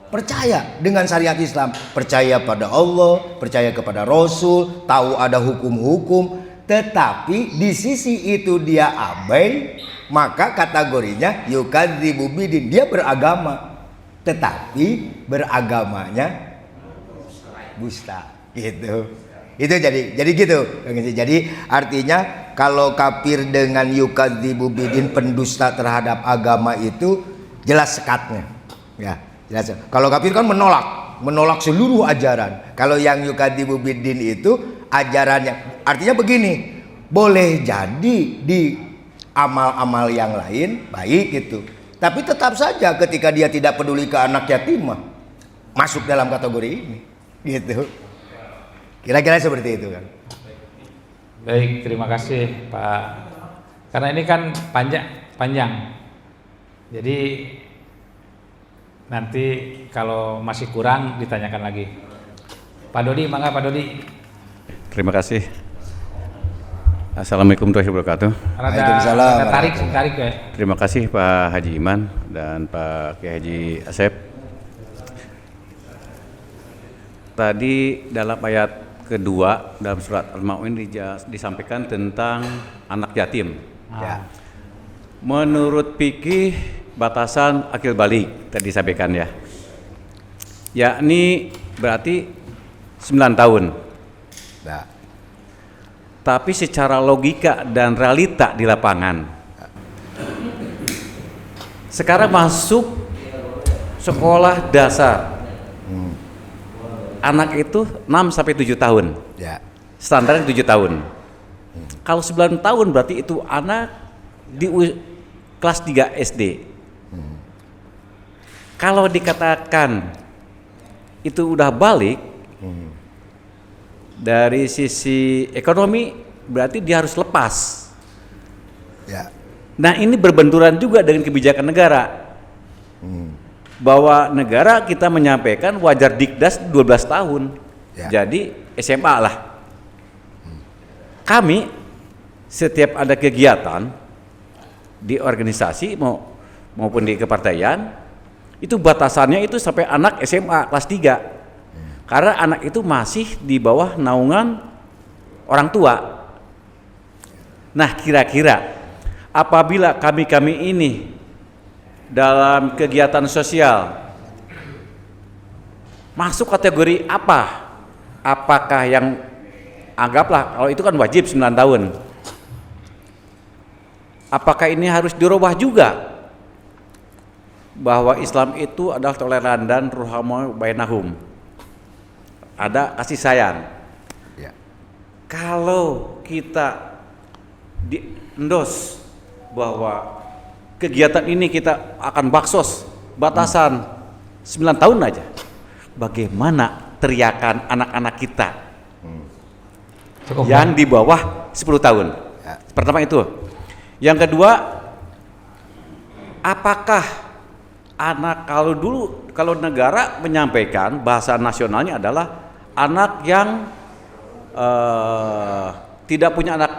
Percaya dengan syariat Islam, percaya pada Allah, percaya kepada Rasul, tahu ada hukum-hukum, tetapi di sisi itu dia abai, maka kategorinya yukadzibu bidin, dia beragama, tetapi beragamanya dusta gitu. Itu jadi gitu. Jadi artinya kalau kafir dengan yukadzibu bidin, pendusta terhadap agama, itu jelas sekatnya. Ya, jelas. Kalau kafir kan menolak seluruh ajaran. Kalau yang yukadzibu bidin itu ajarannya, artinya begini, boleh jadi di amal-amal yang lain baik gitu, tapi tetap saja ketika dia tidak peduli ke anak yatim masuk dalam kategori ini gitu. Kira-kira seperti itu kan. Baik, terima kasih Pak. Karena ini kan panjang. Jadi nanti kalau masih kurang ditanyakan lagi. Pak Dodi, mangga Pak Dodi. Terima kasih. Assalamualaikum warahmatullahi wabarakatuh. Ada tarik ya. Terima kasih Pak Haji Iman dan Pak Kiai Haji Asep. Tadi dalam ayat kedua dalam surat Al-Maun disampaikan tentang anak yatim. Ya. Menurut fikih batasan akil balik tadi disampaikan ya, yakni berarti 9 tahun. Nah. Tapi secara logika dan realita di lapangan, sekarang masuk sekolah dasar, anak itu 6-7 tahun. Ya. Standarnya 7 tahun. Kalau 9 tahun berarti itu anak di kelas 3 SD. Kalau dikatakan itu udah balik, dari sisi ekonomi berarti dia harus lepas. Ya. Nah, ini berbenturan juga dengan kebijakan negara. Bahwa negara kita menyampaikan wajar dikdas 12 tahun. Ya. Jadi SMA lah. Kami setiap ada kegiatan di organisasi maupun di kepartaian, itu batasannya itu sampai anak SMA kelas 3. Karena anak itu masih di bawah naungan orang tua. Nah, kira-kira apabila kami ini dalam kegiatan sosial masuk kategori apa? Apakah yang anggaplah kalau itu kan wajib 9 tahun. Apakah ini harus dirubah juga? Bahwa Islam itu adalah toleran dan ruhama bainahum. Ada kasih sayang. Ya. Kalau kita diendos bahwa kegiatan ini kita akan baksos batasan 9 tahun aja, bagaimana teriakan anak-anak kita yang di bawah 10 tahun? Ya. Pertama itu. Yang kedua, apakah anak, kalau negara menyampaikan bahasa nasionalnya adalah anak yang tidak punya anak,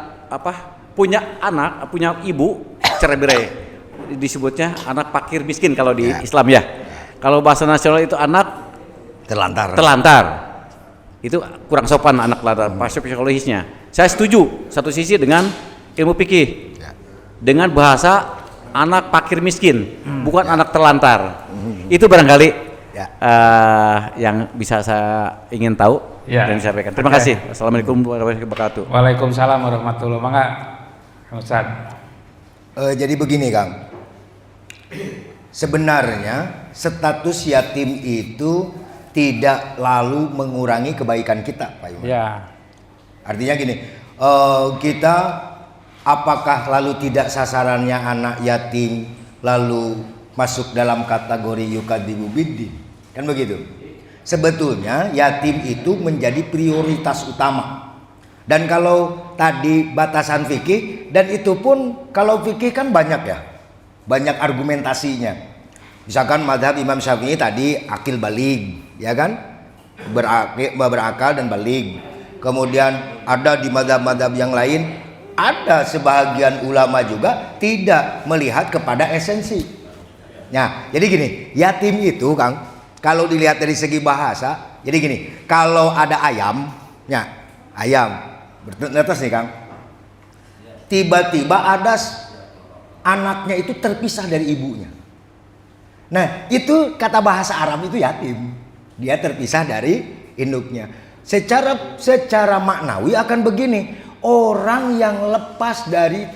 punya ibu cerai-berai, disebutnya anak fakir miskin kalau di Islam ya. Kalau bahasa nasional itu anak terlantar. Itu kurang sopan anak terlantar, psikologisnya. Saya setuju satu sisi dengan ilmu fikih, dengan bahasa anak fakir miskin, bukan anak terlantar. Itu barangkali yang bisa saya ingin tahu dan disampaikan. Terima kasih. Assalamualaikum warahmatullahi wabarakatuh. Waalaikumsalam warahmatullahi wabarakatuh. Kang Ustaz. Jadi begini Kang, sebenarnya status yatim itu tidak lalu mengurangi kebaikan kita, Pak Iwan. Ya. Artinya gini, kita apakah lalu tidak sasarannya anak yatim lalu masuk dalam kategori yukadzibu biddin? Kan begitu. Sebetulnya yatim itu menjadi prioritas utama. Dan kalau tadi batasan fikih, dan itu pun kalau fikih kan banyak ya, banyak argumentasinya. Misalkan mazhab Imam Syafi'i tadi akil balig, ya kan, berakal dan balig. Kemudian ada di mazhab-mazhab yang lain, ada sebagian ulama juga tidak melihat kepada esensi. Nah, jadi gini, yatim itu Kang, kalau dilihat dari segi bahasa, jadi gini, kalau ada ayam, bernetes nih Kang, tiba-tiba ada anaknya itu terpisah dari ibunya. Nah, itu kata bahasa Arab itu yatim. Dia terpisah dari induknya. Secara maknawi akan begini, orang yang lepas dari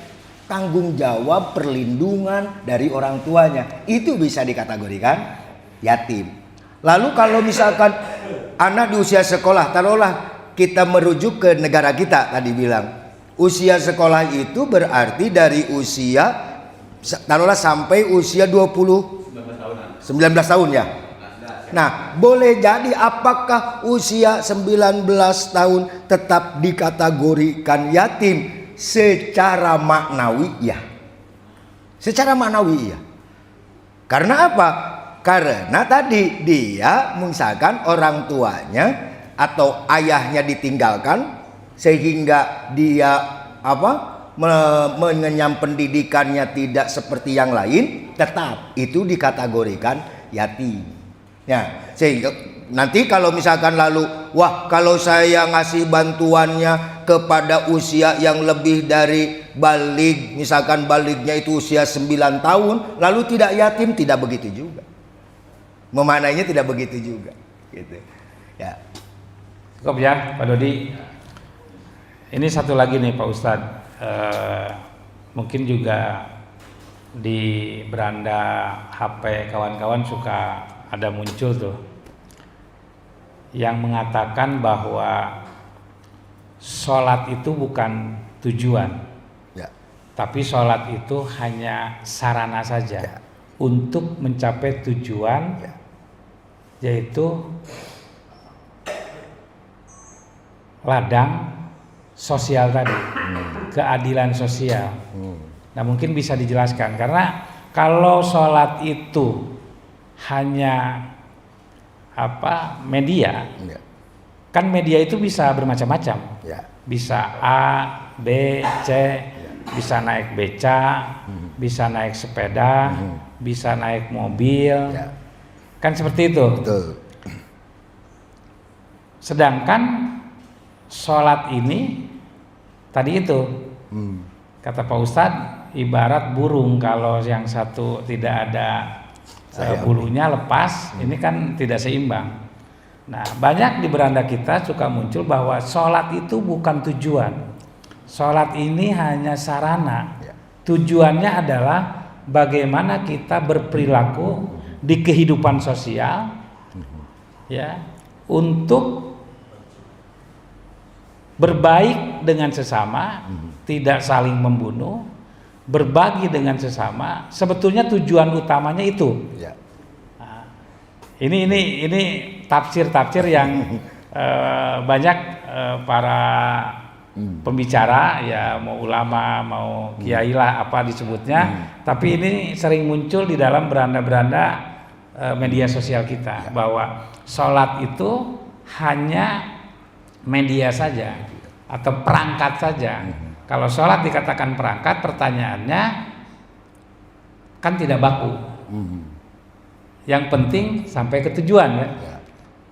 tanggung jawab perlindungan dari orang tuanya, itu bisa dikategorikan yatim. Lalu kalau misalkan anak di usia sekolah, taruhlah kita merujuk ke negara kita tadi bilang, usia sekolah itu berarti dari usia taruhlah sampai usia 19 tahun ya. Nah, boleh jadi apakah usia 19 tahun tetap dikategorikan yatim? Secara maknawi ya. Secara maknawi ya. Karena apa? Karena tadi dia misalkan orang tuanya atau ayahnya ditinggalkan sehingga dia mengenyam pendidikannya tidak seperti yang lain, tetap itu dikategorikan yatim. Ya, sehingga nanti kalau misalkan lalu, wah kalau saya ngasih bantuannya kepada usia yang lebih dari balig, misalkan balignya itu usia 9 tahun, lalu tidak yatim, tidak begitu juga. Memaknainya tidak begitu juga, gitu. Ya. Cukup ya, Pak Dodi. Ini satu lagi nih Pak Ustadz, mungkin juga di beranda HP kawan-kawan suka ada muncul tuh yang mengatakan bahwa sholat itu bukan tujuan, tapi sholat itu hanya sarana saja untuk mencapai tujuan, yaitu ladang sosial tadi, keadilan sosial. Nah, mungkin bisa dijelaskan, karena kalau sholat itu hanya media, kan media itu bisa bermacam-macam, bisa A, B, C, bisa naik beca, bisa naik sepeda, bisa naik mobil, kan seperti itu. Betul. Sedangkan sholat ini tadi itu kata Pak Ustadz ibarat burung, kalau yang satu tidak ada bulunya lepas, ini kan tidak seimbang. Nah, banyak di beranda kita suka muncul bahwa sholat itu bukan tujuan, sholat ini hanya sarana. Tujuannya adalah bagaimana kita berperilaku di kehidupan sosial, ya, untuk berbaik dengan sesama, tidak saling membunuh, berbagi dengan sesama. Sebetulnya tujuan utamanya itu. Nah, ini tafsir-tafsir yang banyak para pembicara, ya mau ulama, mau kiai lah apa disebutnya, tapi ini sering muncul di dalam beranda-beranda media sosial kita bahwa sholat itu hanya media saja atau perangkat saja. Kalau sholat dikatakan perangkat, pertanyaannya kan tidak baku. Yang penting sampai ke tujuan ya.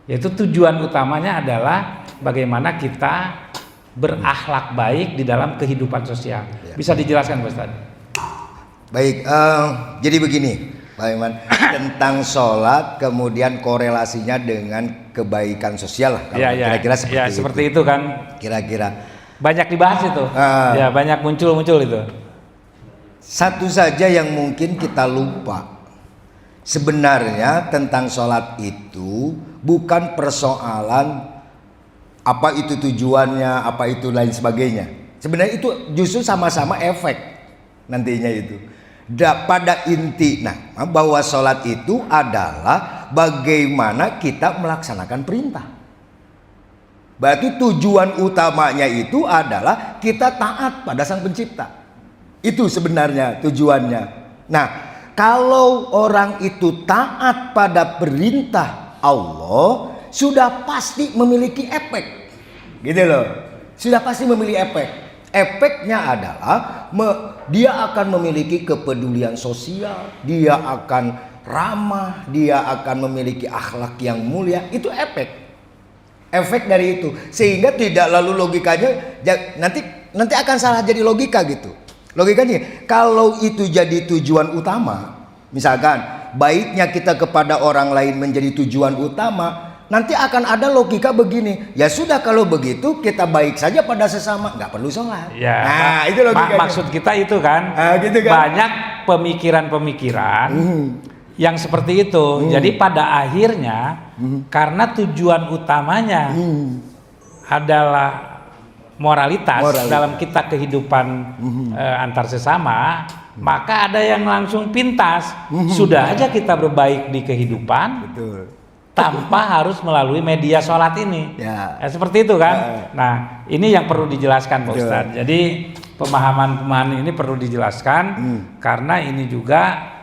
Yaitu tujuan utamanya adalah bagaimana kita berakhlak baik di dalam kehidupan sosial. Bisa dijelaskan Pak Ustaz? Baik, jadi begini Pak Iman, tentang sholat kemudian korelasinya dengan kebaikan sosial lah, kira-kira seperti itu kan. Kira-kira banyak dibahas itu, ya banyak muncul itu. Satu saja yang mungkin kita lupa, sebenarnya tentang sholat itu bukan persoalan apa itu tujuannya, apa itu lain sebagainya. Sebenarnya itu justru sama-sama efek nantinya itu. Pada inti, bahwa sholat itu adalah bagaimana kita melaksanakan perintah. Berarti tujuan utamanya itu adalah kita taat pada Sang Pencipta. Itu sebenarnya tujuannya. Nah, kalau orang itu taat pada perintah Allah, sudah pasti memiliki efek. Gitu loh. Sudah pasti memiliki efek. Efeknya adalah dia akan memiliki kepedulian sosial, dia akan ramah, dia akan memiliki akhlak yang mulia. Itu efek dari itu, sehingga tidak lalu logikanya nanti akan salah jadi logika gitu. Logikanya kalau itu jadi tujuan utama, misalkan baiknya kita kepada orang lain menjadi tujuan utama, nanti akan ada logika begini, ya sudah kalau begitu kita baik saja pada sesama, nggak perlu sholat. Ya, itu logikanya. Maksud kita itu kan, gitu kan? Banyak pemikiran-pemikiran yang seperti itu. Jadi pada akhirnya karena tujuan utamanya adalah moralitas dalam kita kehidupan antar sesama, maka ada yang langsung pintas. Sudah aja kita berbaik di kehidupan. Betul. Tanpa harus melalui media sholat ini, seperti itu kan. Nah, ini yang perlu dijelaskan Pak Ustadz. Jadi pemahaman ini perlu dijelaskan karena ini juga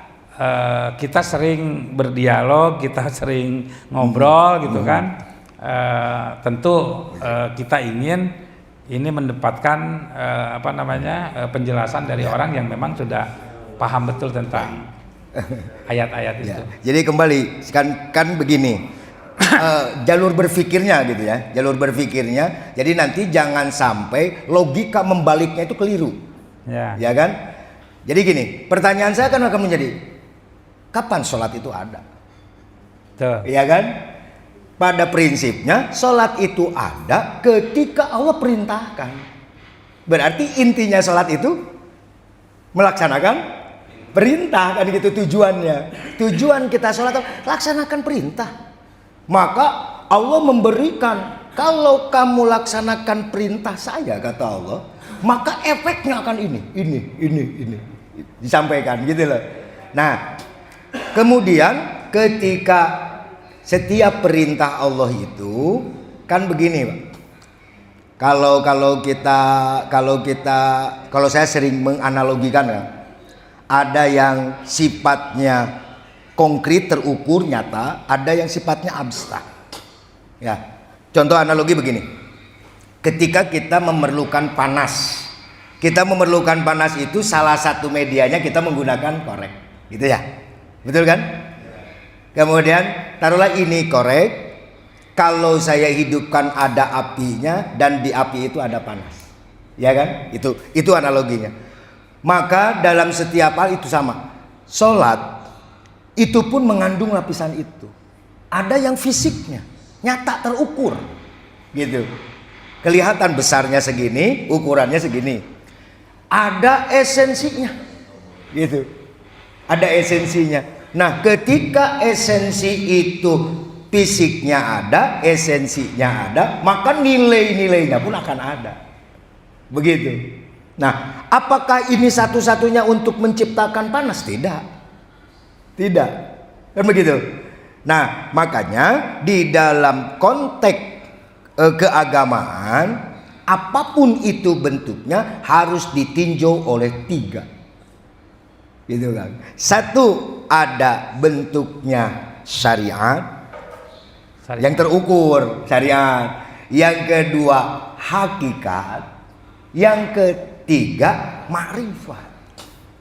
kita sering berdialog, kita sering ngobrol gitu kan. Tentu kita ingin ini mendapatkan penjelasan dari orang yang memang sudah paham betul tentang ayat-ayat itu. Jadi kembali kan begini, jalur berpikirnya gitu ya, jalur berpikirnya. Jadi nanti jangan sampai logika membaliknya itu keliru, ya kan? Jadi gini, pertanyaan saya akan menjadi, kapan sholat itu ada? Ya kan? Pada prinsipnya sholat itu ada ketika Allah perintahkan. Berarti intinya sholat itu melaksanakan perintah, kan gitu tujuannya. Tujuan kita sholat laksanakan perintah. Maka Allah memberikan, kalau kamu laksanakan perintah saya, kata Allah, maka efeknya akan ini disampaikan gitu loh. Nah, kemudian ketika setiap perintah Allah itu kan begini, Pak. Kalau saya sering menganalogikan ya, ada yang sifatnya konkret, terukur, nyata, ada yang sifatnya abstrak. Ya, contoh analogi begini. Ketika kita memerlukan panas, itu salah satu medianya kita menggunakan korek, gitu ya, betul kan? Kemudian taruhlah ini korek, kalau saya hidupkan ada apinya dan di api itu ada panas, ya kan? Itu analoginya. Maka dalam setiap hal itu sama. Sholat itu pun mengandung lapisan itu. Ada yang fisiknya, nyata terukur, gitu. Kelihatan besarnya segini, ukurannya segini. Ada esensinya, gitu. Ada esensinya. Nah, ketika esensi itu fisiknya ada, esensinya ada, maka nilai-nilainya pun akan ada. Begitu. Nah, apakah ini satu-satunya untuk menciptakan panas? Tidak. Kan begitu. Nah, makanya di dalam konteks keagamaan apapun itu bentuknya harus ditinjau oleh 3. Gitu kan. 1 ada bentuknya syariat, yang terukur syariat. Yang kedua hakikat. Yang ketiga makrifat.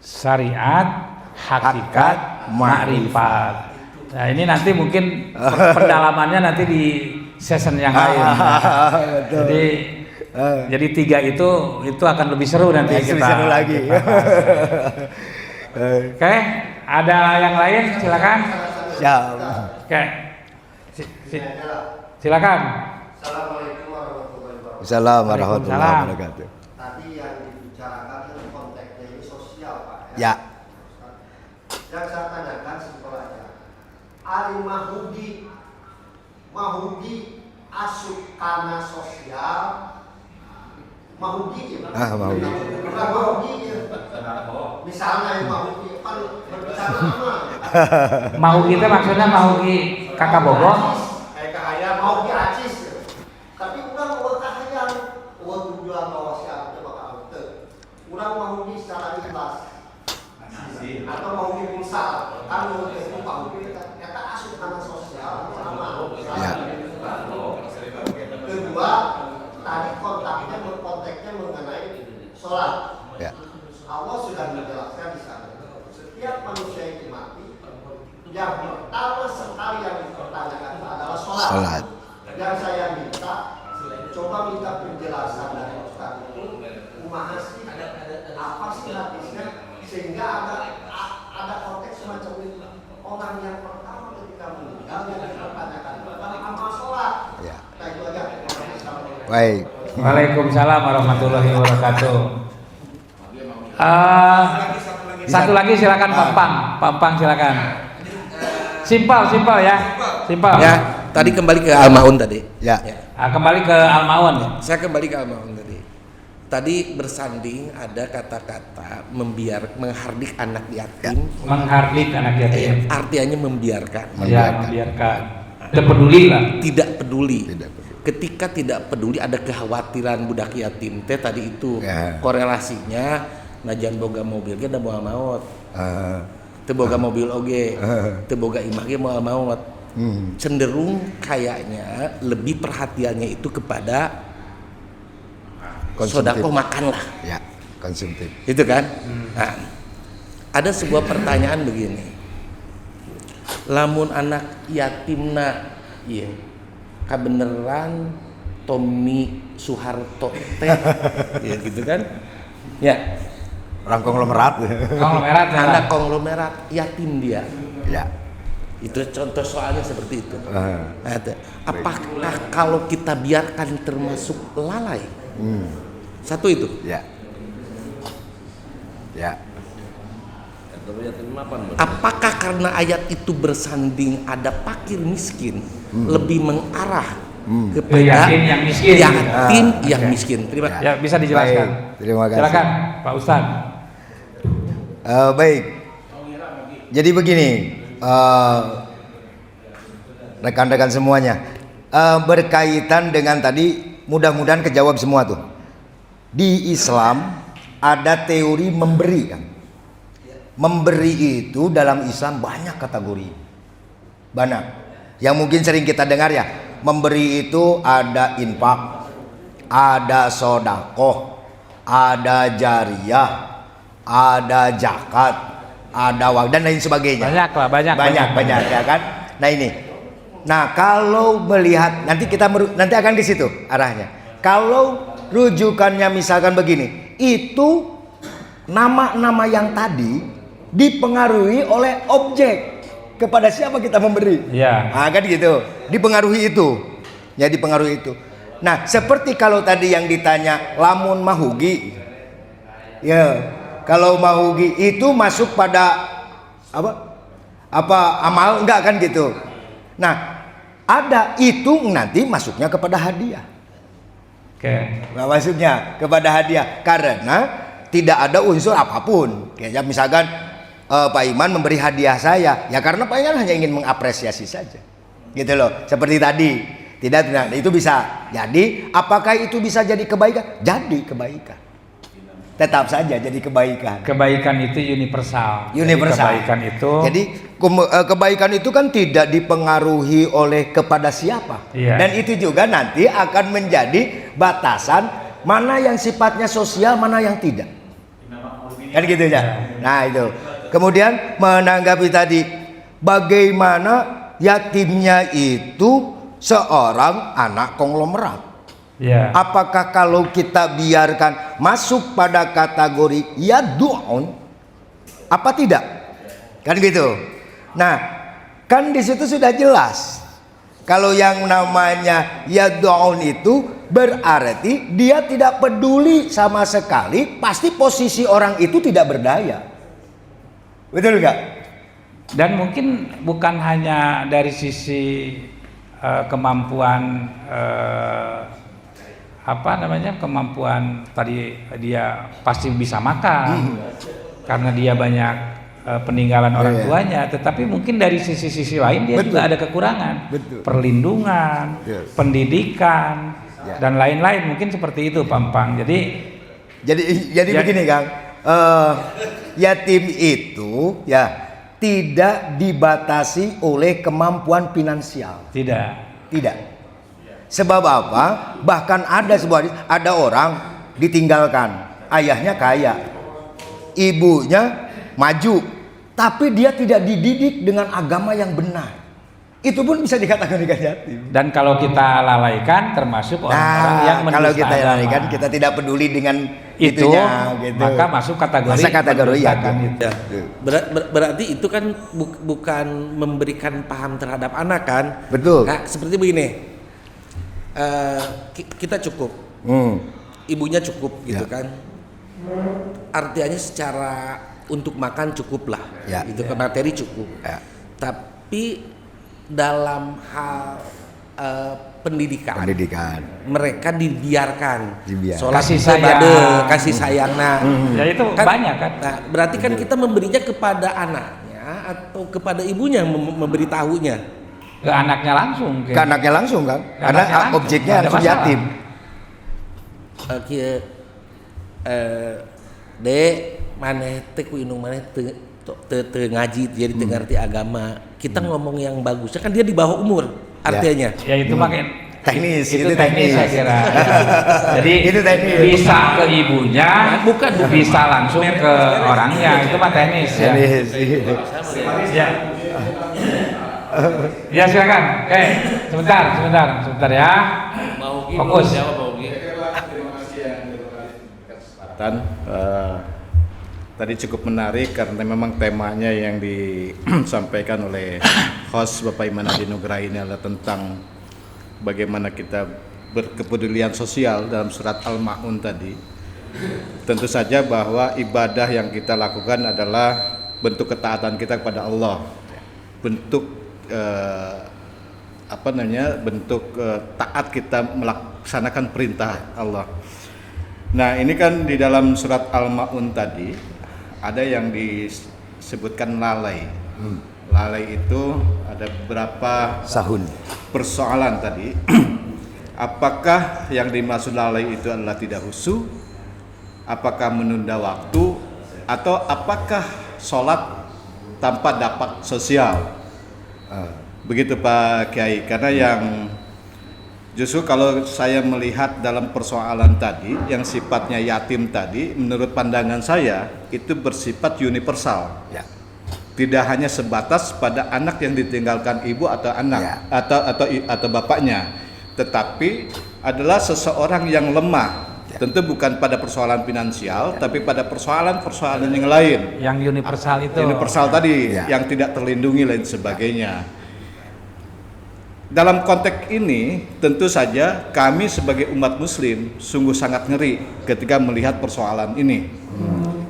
Syariat, hakikat, makrifat. Nah, ini nanti mungkin pendalamannya nanti di season yang lain. Betul. Jadi 3 itu akan lebih seru nanti Lebih kita. seru lagi. Oke, ada yang lain silakan. Siap. Oke. Silakan. Assalamualaikum warahmatullahi wabarakatuh. Assalamualaikum warahmatullahi Waalaikumsalam. wabarakatuh. Tadi yang dibicarakan kan konteksnya ini sosial, Pak. Ya. Yang saya tanyakan simpel aja. Ali Mahudi asup karena sosial. Mahudi gimana? Mahudi. Bukan Mahudi ya. Misalnya yang Mahudi kan berbicara nama. Mau kita maksudnya mau kakak Bogor. Mahudi Acis. Tapi orang kahayang tujuan bahwa siapa bakal ute. Orang Mahudi secara ikhlas. Atau Mahudi pulsa. Kan itu Mahudi kita asup karena sosial sama. Ya. Kedua, tadi konteksnya mengenai sholat. Ya. Allah sudah menjelaskan di sana. Setiap manusia itu mati, yang pertama sekali yang dipertanyakan adalah sholat. Sholat. Yang saya minta, coba minta penjelasan dari Ustaz itu, kumaha sih, apa sih hadisnya, sehingga ada konteks semacam itu. Orang yang pertama ketika meninggal yang dipertanyakan adalah amal sholat. Ya. Nah itu aja. Baik. Waalaikumsalam warahmatullahi wabarakatuh. Satu lagi silakan Pampang silakan. Simpel ya. Simpel. Ya, tadi kembali ke Al-Maun tadi. Ya. Kembali ke Al-Maun ya. Saya kembali ke Al-Maun tadi. Tadi bersanding ada kata-kata menghardik anak yatim. Menghardik anak yatim. Artinya membiarkan. Ya, membiarkan. Tidak peduli lah. Tidak peduli. Tidak peduli. Ketika tidak peduli ada kekhawatiran budak yatim teh tadi itu. Ya. Korelasinya najan boga mobil ge da moal maut. Ah. Teu boga mobil oge. Teu boga imah ge moal maut. Cenderung kayaknya lebih perhatiannya itu kepada Konsumtif. sodako makan lah, Ya, konsumtif. itu kan. Nah, ada sebuah pertanyaan begini, lamun anak yatimna, iya, kabeneran Tommy Soeharto teh, ya gitu kan, ya, Orang konglomerat. Konglomerat ya. anak konglomerat yatim dia. Ya. Itu contoh soalnya seperti itu. Ah. Nah, apakah kalau kita biarkan termasuk lalai? Satu itu. Ya. Ya. Apakah karena ayat itu bersanding ada fakir miskin lebih mengarah kepada Yatim yang miskin. yatim yang oke. miskin? Terima kasih. Ya, bisa dijelaskan. Baik, terima kasih. Silakan Pak Ustadz. Baik. Jadi begini, rekan-rekan semuanya, berkaitan dengan tadi, mudah-mudahan kejawab semua tuh. Di Islam ada teori memberi kan. Memberi itu dalam Islam banyak kategori. Banyak. Yang mungkin sering kita dengar ya, memberi itu ada infak, ada sodakoh, ada jariyah, ada zakat, ada wakaf dan lain sebagainya. Banyak ya kan. Nah ini. Nah kalau melihat nanti nanti akan ke situ arahnya. Kalau rujukannya misalkan begini, itu nama-nama yang tadi dipengaruhi oleh objek. Kepada siapa kita memberi? Iya. Nah, kan gitu. Dipengaruhi itu. Ya dipengaruhi itu. Nah, seperti kalau tadi yang ditanya lamun mahugi. Ya, kalau mahugi itu masuk pada apa? Apa amal enggak kan gitu. Nah, ada itu nanti masuknya kepada hadiah. Oke. Nah, masuknya kepada hadiah karena tidak ada unsur apapun. Kayak misalkan Pak Iman memberi hadiah saya, ya karena Pak Iman hanya ingin mengapresiasi saja, gitu loh. Seperti tadi, Tidak, itu bisa. Jadi, apakah itu bisa jadi kebaikan? Jadi kebaikan. Tetap saja jadi kebaikan. Kebaikan itu universal. Universal. Jadi kebaikan itu. Jadi kebaikan itu kan tidak dipengaruhi oleh kepada siapa. Iya. Dan itu juga nanti akan menjadi batasan mana yang sifatnya sosial, mana yang tidak. Kan gitu ya. Nah itu. Kemudian menanggapi tadi, bagaimana yatimnya itu seorang anak konglomerat. Ya. Apakah kalau kita biarkan masuk pada kategori yad'un, apa tidak? Kan gitu. Nah, kan di situ sudah jelas. Kalau yang namanya yad'un itu berarti dia tidak peduli sama sekali, pasti posisi orang itu tidak berdaya. Betul nggak? Dan mungkin bukan hanya dari sisi kemampuan kemampuan tadi dia pasti bisa makan karena dia banyak peninggalan orang tuanya, tetapi mungkin dari sisi-sisi lain dia juga ada kekurangan. Perlindungan, pendidikan dan lain-lain, mungkin seperti itu Pampang. Jadi begini Kang, yatim itu ya tidak dibatasi oleh kemampuan finansial. Tidak. Sebab apa? Bahkan ada orang ditinggalkan, ayahnya kaya, ibunya maju, tapi dia tidak dididik dengan agama yang benar. Itu pun bisa dikatakan yatim. Dan kalau kita lalaikan, termasuk orang-orang yang menista kalau kita agama. lalaikan, kita tidak peduli dengan itu, gitu. maka masuk kategori yatim. itu. Berarti itu kan bukan memberikan paham terhadap anak kan? Betul. Nah, seperti begini, kita cukup, ibunya cukup gitu kan? Artinya secara untuk makan cukup lah, gitu kan, materi cukup. Tapi dalam hal pendidikan mereka dibiarkan sholat kasih sayang. Ya itu kan, banyak kan. Nah, berarti kan kita memberinya kepada anaknya atau kepada ibunya memberi tahunya ke anaknya langsung. Ke anaknya langsung kan, karena objeknya langsung yatim. Dek maneh teh ku indung maneh teu ngaji jadi teu ngerti agama. Kita ngomong yang bagusnya kan dia di bawah umur artinya. Ya itu makin teknis, itu teknis saya kira. Jadi itu teknis. Bisa ke ibunya, bukan bisa langsung ke orangnya, itu mah teknis ya. Ya. Ya silakan. Oke, sebentar ya. Fokus. Tadi cukup menarik karena memang temanya yang disampaikan oleh host Bapak Iman Adi Nugraha ini adalah tentang bagaimana kita berkepedulian sosial dalam surat Al-Ma'un tadi. Tentu saja bahwa ibadah yang kita lakukan adalah bentuk ketaatan kita kepada Allah, bentuk taat kita melaksanakan perintah Allah. Nah ini kan di dalam surat Al-Ma'un tadi ada yang disebutkan lalai. Lalai itu ada beberapa persoalan tadi. Apakah yang dimaksud lalai itu adalah tidak khusyuk? Apakah menunda waktu? Atau apakah sholat tanpa dampak sosial? Begitu Pak Kiai. Karena yang justru kalau saya melihat dalam persoalan tadi yang sifatnya yatim tadi, menurut pandangan saya itu bersifat universal. Tidak hanya sebatas pada anak yang ditinggalkan ibu atau anak atau bapaknya, tetapi adalah seseorang yang lemah. Tentu bukan pada persoalan finansial, tapi pada persoalan-persoalan yang lain. Yang universal itu. Universal tadi, yang tidak terlindungi lain sebagainya. Dalam konteks ini tentu saja kami sebagai umat muslim sungguh sangat ngeri ketika melihat persoalan ini.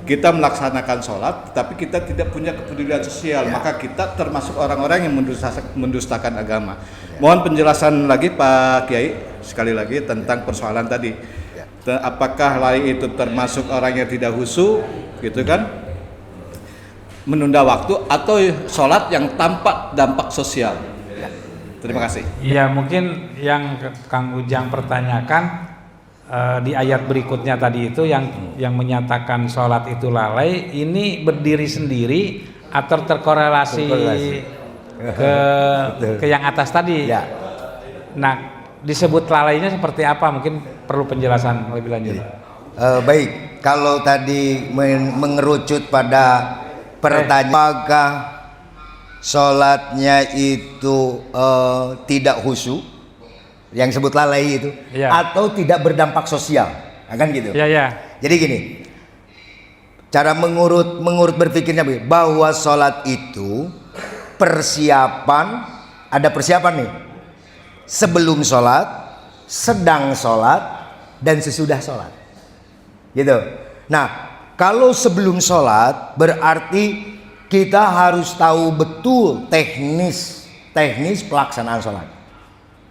Kita melaksanakan sholat tapi kita tidak punya kepedulian sosial, maka kita termasuk orang-orang yang mendustakan agama. Mohon penjelasan lagi Pak Kiai sekali lagi tentang persoalan tadi. Apakah lalai itu termasuk orang yang tidak khusyuk gitu kan, menunda waktu, atau sholat yang tanpa dampak sosial? Terima kasih. Ya mungkin yang Kang Ujang pertanyakan di ayat berikutnya tadi itu yang menyatakan sholat itu lalai, ini berdiri sendiri atau terkorelasi ke yang atas tadi. Ya. Nah, disebut lalainya seperti apa? Mungkin perlu penjelasan lebih lanjut. Baik, kalau tadi mengerucut pada pertanyaan apakah sholatnya itu tidak khusyuk, yang sebut lalai itu, Ya. atau tidak berdampak sosial, kan gitu. Ya, ya. Jadi gini, cara mengurut berpikirnya begini, bahwa sholat itu persiapan, ada persiapan nih, sebelum sholat, sedang sholat, dan sesudah sholat, gitu. Nah, kalau sebelum sholat berarti kita harus tahu betul teknis pelaksanaan sholat,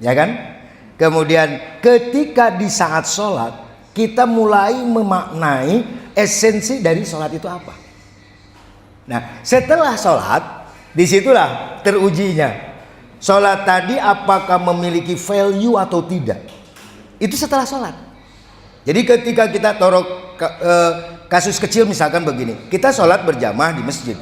ya kan? Kemudian ketika di saat sholat kita mulai memaknai esensi dari sholat itu apa. Nah, setelah sholat disitulah terujinya sholat tadi apakah memiliki value atau tidak. Itu setelah sholat. Jadi ketika kita taruh kasus kecil misalkan begini, kita sholat berjamaah di masjid.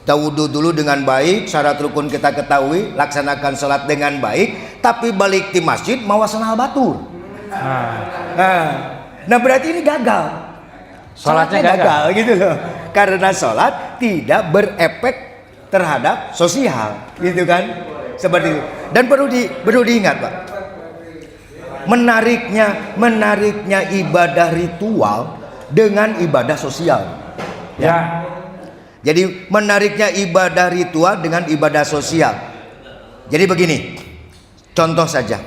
Kita wudhu dulu dengan baik, syarat rukun kita ketahui, laksanakan sholat dengan baik, tapi balik di masjid mau sanal batur. Nah berarti ini gagal. Sholatnya gagal gitu loh. Karena sholat tidak berefek terhadap sosial, gitu kan? Seperti itu. Dan perlu diingat, Pak. Menariknya ibadah ritual dengan ibadah sosial. Ya. Jadi menariknya ibadah ritual dengan ibadah sosial. Jadi begini, contoh saja.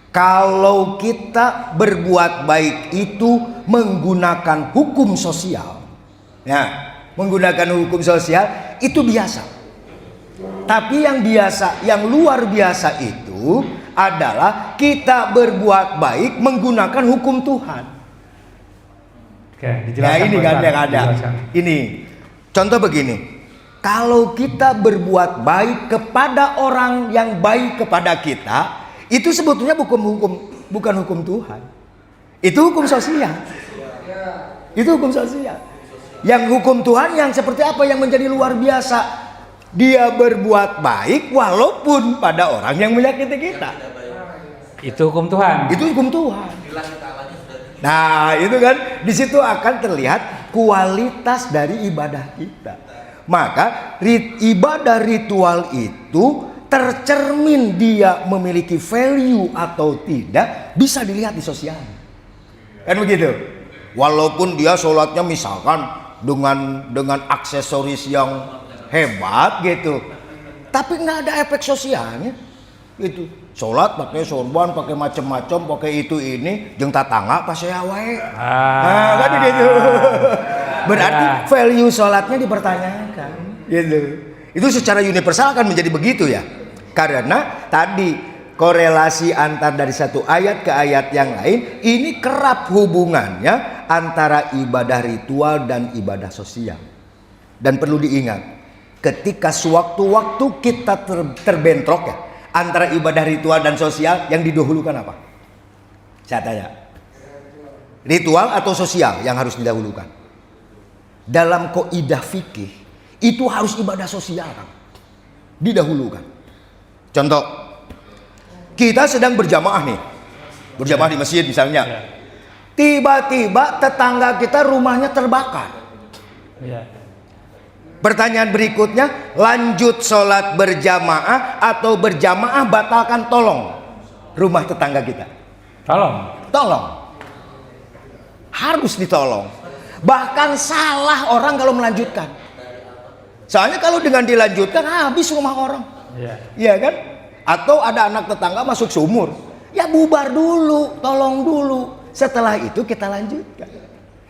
Kalau kita berbuat baik itu menggunakan hukum sosial, ya, menggunakan hukum sosial itu biasa. Tapi yang luar biasa itu adalah kita berbuat baik menggunakan hukum Tuhan. Oke, dijelaskan. Nah ini kan yang ada. Dijelaskan. Ini contoh begini, kalau kita berbuat baik kepada orang yang baik kepada kita, itu sebetulnya bukan hukum Tuhan. Itu hukum sosial. Itu hukum sosial. Yang hukum Tuhan yang seperti apa yang menjadi luar biasa? Dia berbuat baik walaupun pada orang yang menyakiti kita. Itu hukum Tuhan. Itu hukum Tuhan. Nah, itu kan di situ akan terlihat kualitas dari ibadah kita. Maka ibadah ritual itu tercermin dia memiliki value atau tidak bisa dilihat di sosial. Kan begitu. Walaupun dia sholatnya misalkan dengan aksesoris yang hebat gitu, tapi nggak ada efek sosialnya. Itu sholat pakai sorban, pakai macam-macam, pakai itu ini, jeung tatangga pas saya wae. Nah, kan gitu. Berarti value sholatnya dipertanyakan. Gitu. Itu secara universal akan menjadi begitu ya. Karena tadi korelasi antar dari satu ayat ke ayat yang lain ini kerap hubungannya antara ibadah ritual dan ibadah sosial. Dan perlu diingat, ketika sewaktu-waktu kita terbentrok ya antara ibadah ritual dan sosial, yang didahulukan apa? Saya tanya. Ritual atau sosial yang harus didahulukan? Dalam kaidah fikih itu harus ibadah sosial kan, didahulukan. Contoh, kita sedang berjamaah nih, berjamaah di masjid misalnya. Tiba-tiba tetangga kita rumahnya terbakar. Pertanyaan berikutnya, lanjut sholat berjamaah atau berjamaah batalkan tolong rumah tetangga kita? Tolong. Harus ditolong. Bahkan salah orang kalau melanjutkan. Soalnya kalau dengan dilanjutkan habis rumah orang. Iya kan? Atau ada anak tetangga masuk sumur. Ya bubar dulu, tolong dulu. Setelah itu kita lanjutkan.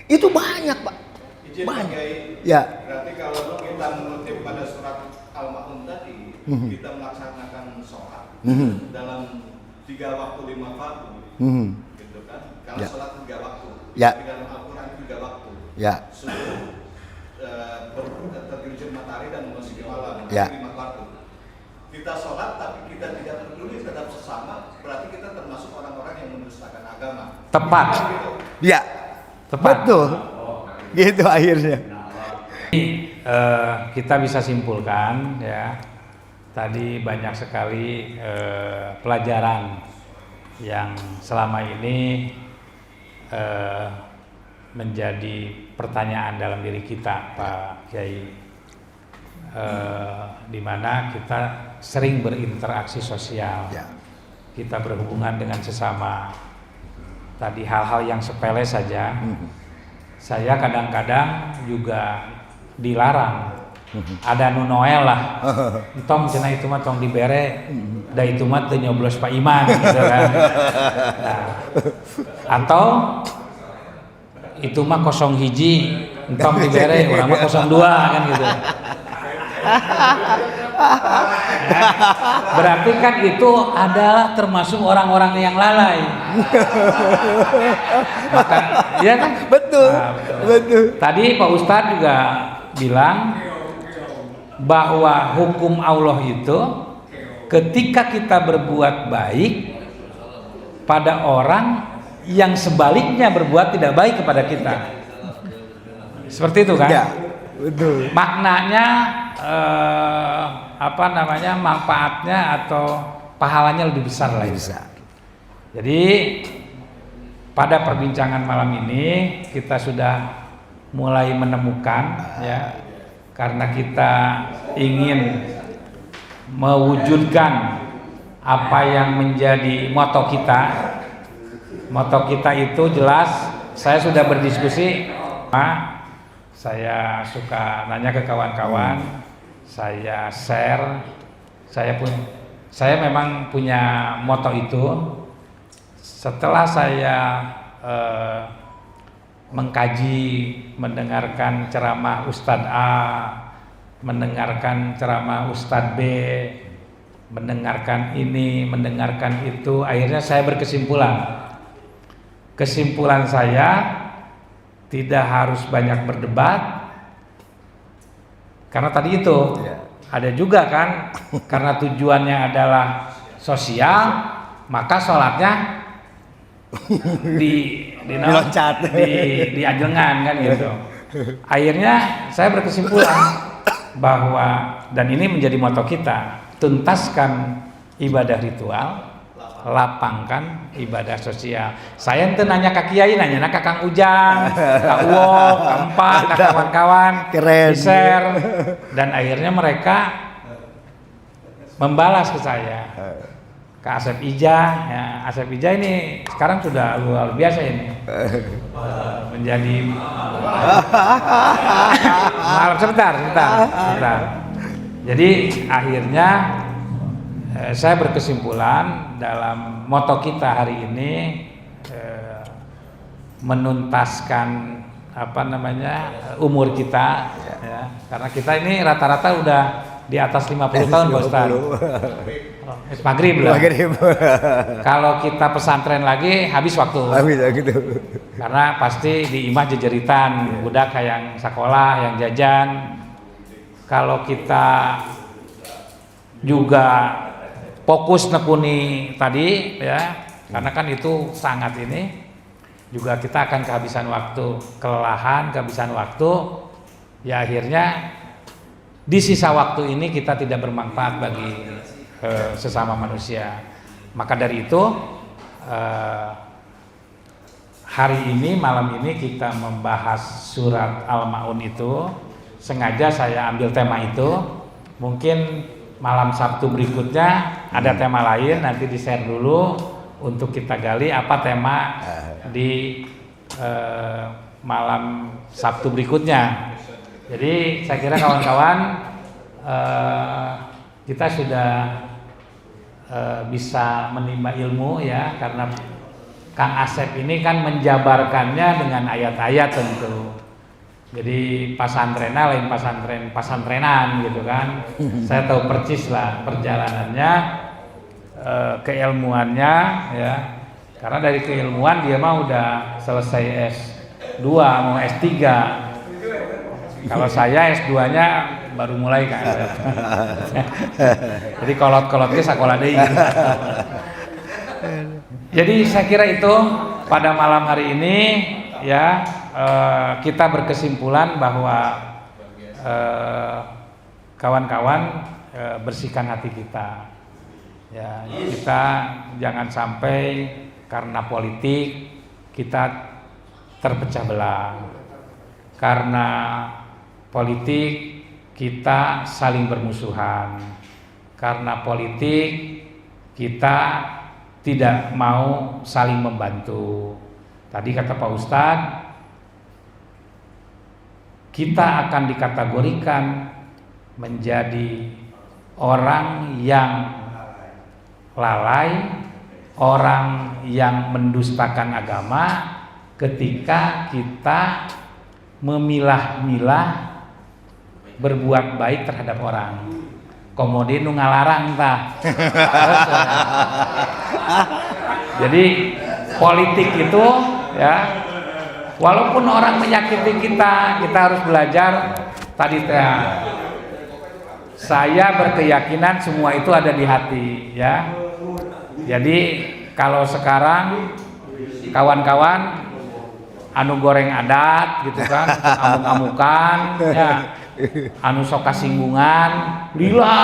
Itu banyak, Pak. Banyak. Ya. Berarti kalau kita mengutip pada surat Al-Ma'un tadi, kita melaksanakan sholat dalam 3 waktu 5 fardu, gitu kan? Kalau sholat 3 waktu, di dalam Al-Quran 3 waktu. Subuh, tergelincir matahari dan memasuki malam, 5 waktu. Kita sholat tapi tepat. Ya, Tepat. betul. Gitu akhirnya. Kita bisa simpulkan ya, tadi banyak sekali pelajaran yang selama ini menjadi pertanyaan dalam diri kita, Pak Kiai, di mana kita sering berinteraksi sosial, kita berhubungan dengan sesama. Tadi hal-hal yang sepele saja, saya kadang-kadang juga dilarang. Ada nu Noel lah, entong cenah itu mah tong dibere, da itu mah teu nyoblos Pak Iman gitu kan. Nah, atau itu mah 01 entong dibere, urang mah 02 kan gitu. Berarti kan itu adalah termasuk orang-orang yang lalai. Maka, ya kan? Betul. Nah, Betul. Tadi Pak Ustadz juga bilang bahwa hukum Allah itu ketika kita berbuat baik pada orang yang sebaliknya berbuat tidak baik kepada kita. Seperti itu kan? Ya, betul. Maknanya manfaatnya atau pahalanya lebih besar lah. Jadi pada perbincangan malam ini kita sudah mulai menemukan ya, karena kita ingin mewujudkan apa yang menjadi moto kita. Moto kita itu jelas, saya sudah berdiskusi, saya suka nanya ke kawan-kawan, saya share, saya memang punya moto itu. Setelah saya mengkaji, mendengarkan ceramah Ustadz A, mendengarkan ceramah Ustadz B, mendengarkan ini, mendengarkan itu, akhirnya saya berkesimpulan. Kesimpulan saya, tidak harus banyak berdebat, karena tadi itu ada juga kan, karena tujuannya adalah sosial, maka sholatnya diajengan kan gitu. Akhirnya saya berkesimpulan bahwa, dan ini menjadi moto kita, tuntaskan ibadah ritual, lapangkan ibadah sosial. Saya ente nanya ke Kiai, nanya ke Kang Ujang, Kak Uwok, Kak Empat, Kak kawan-kawan, di-share, dan akhirnya mereka membalas ke saya. Kak Asep Ija, ya, Asep Ija ini sekarang sudah luar biasa ini, menjadi sebentar. Jadi akhirnya saya berkesimpulan dalam moto kita hari ini, menuntaskan umur kita, ya, karena kita ini rata-rata udah di atas 50 tahun Pak Ustaz. Maghrib lah. Kalau kita pesantren lagi habis waktu. Karena pasti di imah jejeritan, budak yang sekolah, yang jajan. Kalau kita juga fokus nekuni tadi ya, karena kan itu sangat ini, juga kita akan kehabisan waktu, kelelahan, kehabisan waktu. Ya akhirnya di sisa waktu ini kita tidak bermanfaat bagi sesama manusia. Maka dari itu hari ini, malam ini kita membahas surat Al-Ma'un itu. Sengaja saya ambil tema itu. Mungkin malam Sabtu berikutnya ada tema lain, nanti di-share dulu untuk kita gali apa tema di malam Sabtu berikutnya. Jadi saya kira kawan-kawan, kita sudah bisa menimba ilmu ya, karena Kang Asep ini kan menjabarkannya dengan ayat-ayat tentu. Jadi pasantrennya lain pasantrenan gitu kan. Saya tahu persis lah perjalanannya, keilmuannya ya. Karena dari keilmuan dia mah udah selesai S2 mau S3. Kalau saya S2-nya baru mulai kan. Jadi kolot-kolotnya sekolah deui. Jadi saya kira itu pada malam hari ini ya kita berkesimpulan bahwa kawan-kawan bersihkan hati kita. Ya, kita jangan sampai karena politik kita terpecah belah. Karena politik kita saling bermusuhan. Karena politik kita tidak mau saling membantu. Tadi kata Pak Ustadz, kita akan dikategorikan menjadi orang yang lalai, orang yang mendustakan agama ketika kita memilah-milah berbuat baik terhadap orang. Kemudian nu ngalarang tah. Jadi politik itu ya, walaupun orang menyakiti kita, kita harus belajar tadi teh. Saya berkeyakinan semua itu ada di hati ya. Jadi kalau sekarang kawan-kawan anu goreng adat gitu kan, amuk-amukan ya, anu sok kasinggungan, lila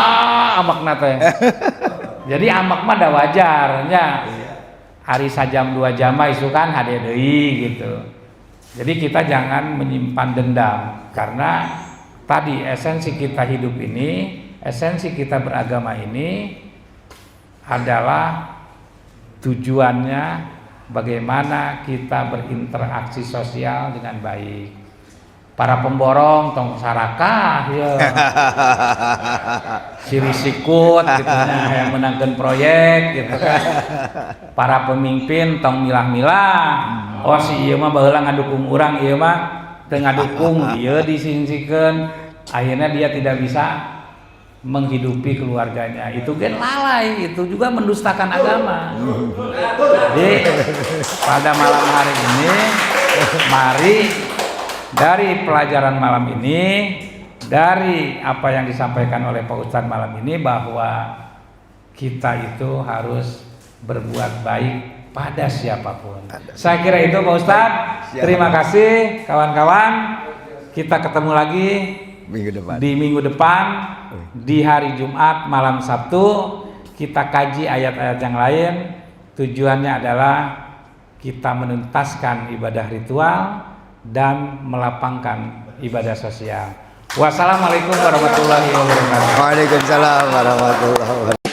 amakna teh. Jadi amak mah da wajar nya. Hari sajam 2 jam isu kan hade deui gitu. Jadi kita jangan menyimpan dendam karena tadi esensi kita hidup ini, esensi kita beragama ini adalah tujuannya bagaimana kita berinteraksi sosial dengan baik. Para pemborong tong sarakah ya. Siri sikut gitu yang menangkan proyek gitu kan. Para pemimpin tong milah-milah. Oh si ieu mah baheula ngadukung urang, ieu mah teu ngadukung, ieu disingsikeun. Akhirnya dia tidak bisa menghidupi keluarganya. Itu kan lalai, itu juga mendustakan agama. Jadi pada malam hari ini mari dari pelajaran malam ini, dari apa yang disampaikan oleh Pak Ustadz malam ini, bahwa kita itu harus berbuat baik pada siapapun. Saya kira itu Pak Ustadz. Terima kasih kawan-kawan. Kita ketemu lagi di minggu depan di hari Jumat malam Sabtu. Kita kaji ayat-ayat yang lain. Tujuannya adalah kita menuntaskan ibadah ritual dan melapangkan ibadah sosial. Wassalamualaikum warahmatullahi wabarakatuh. Waalaikumsalam warahmatullahi wabarakatuh.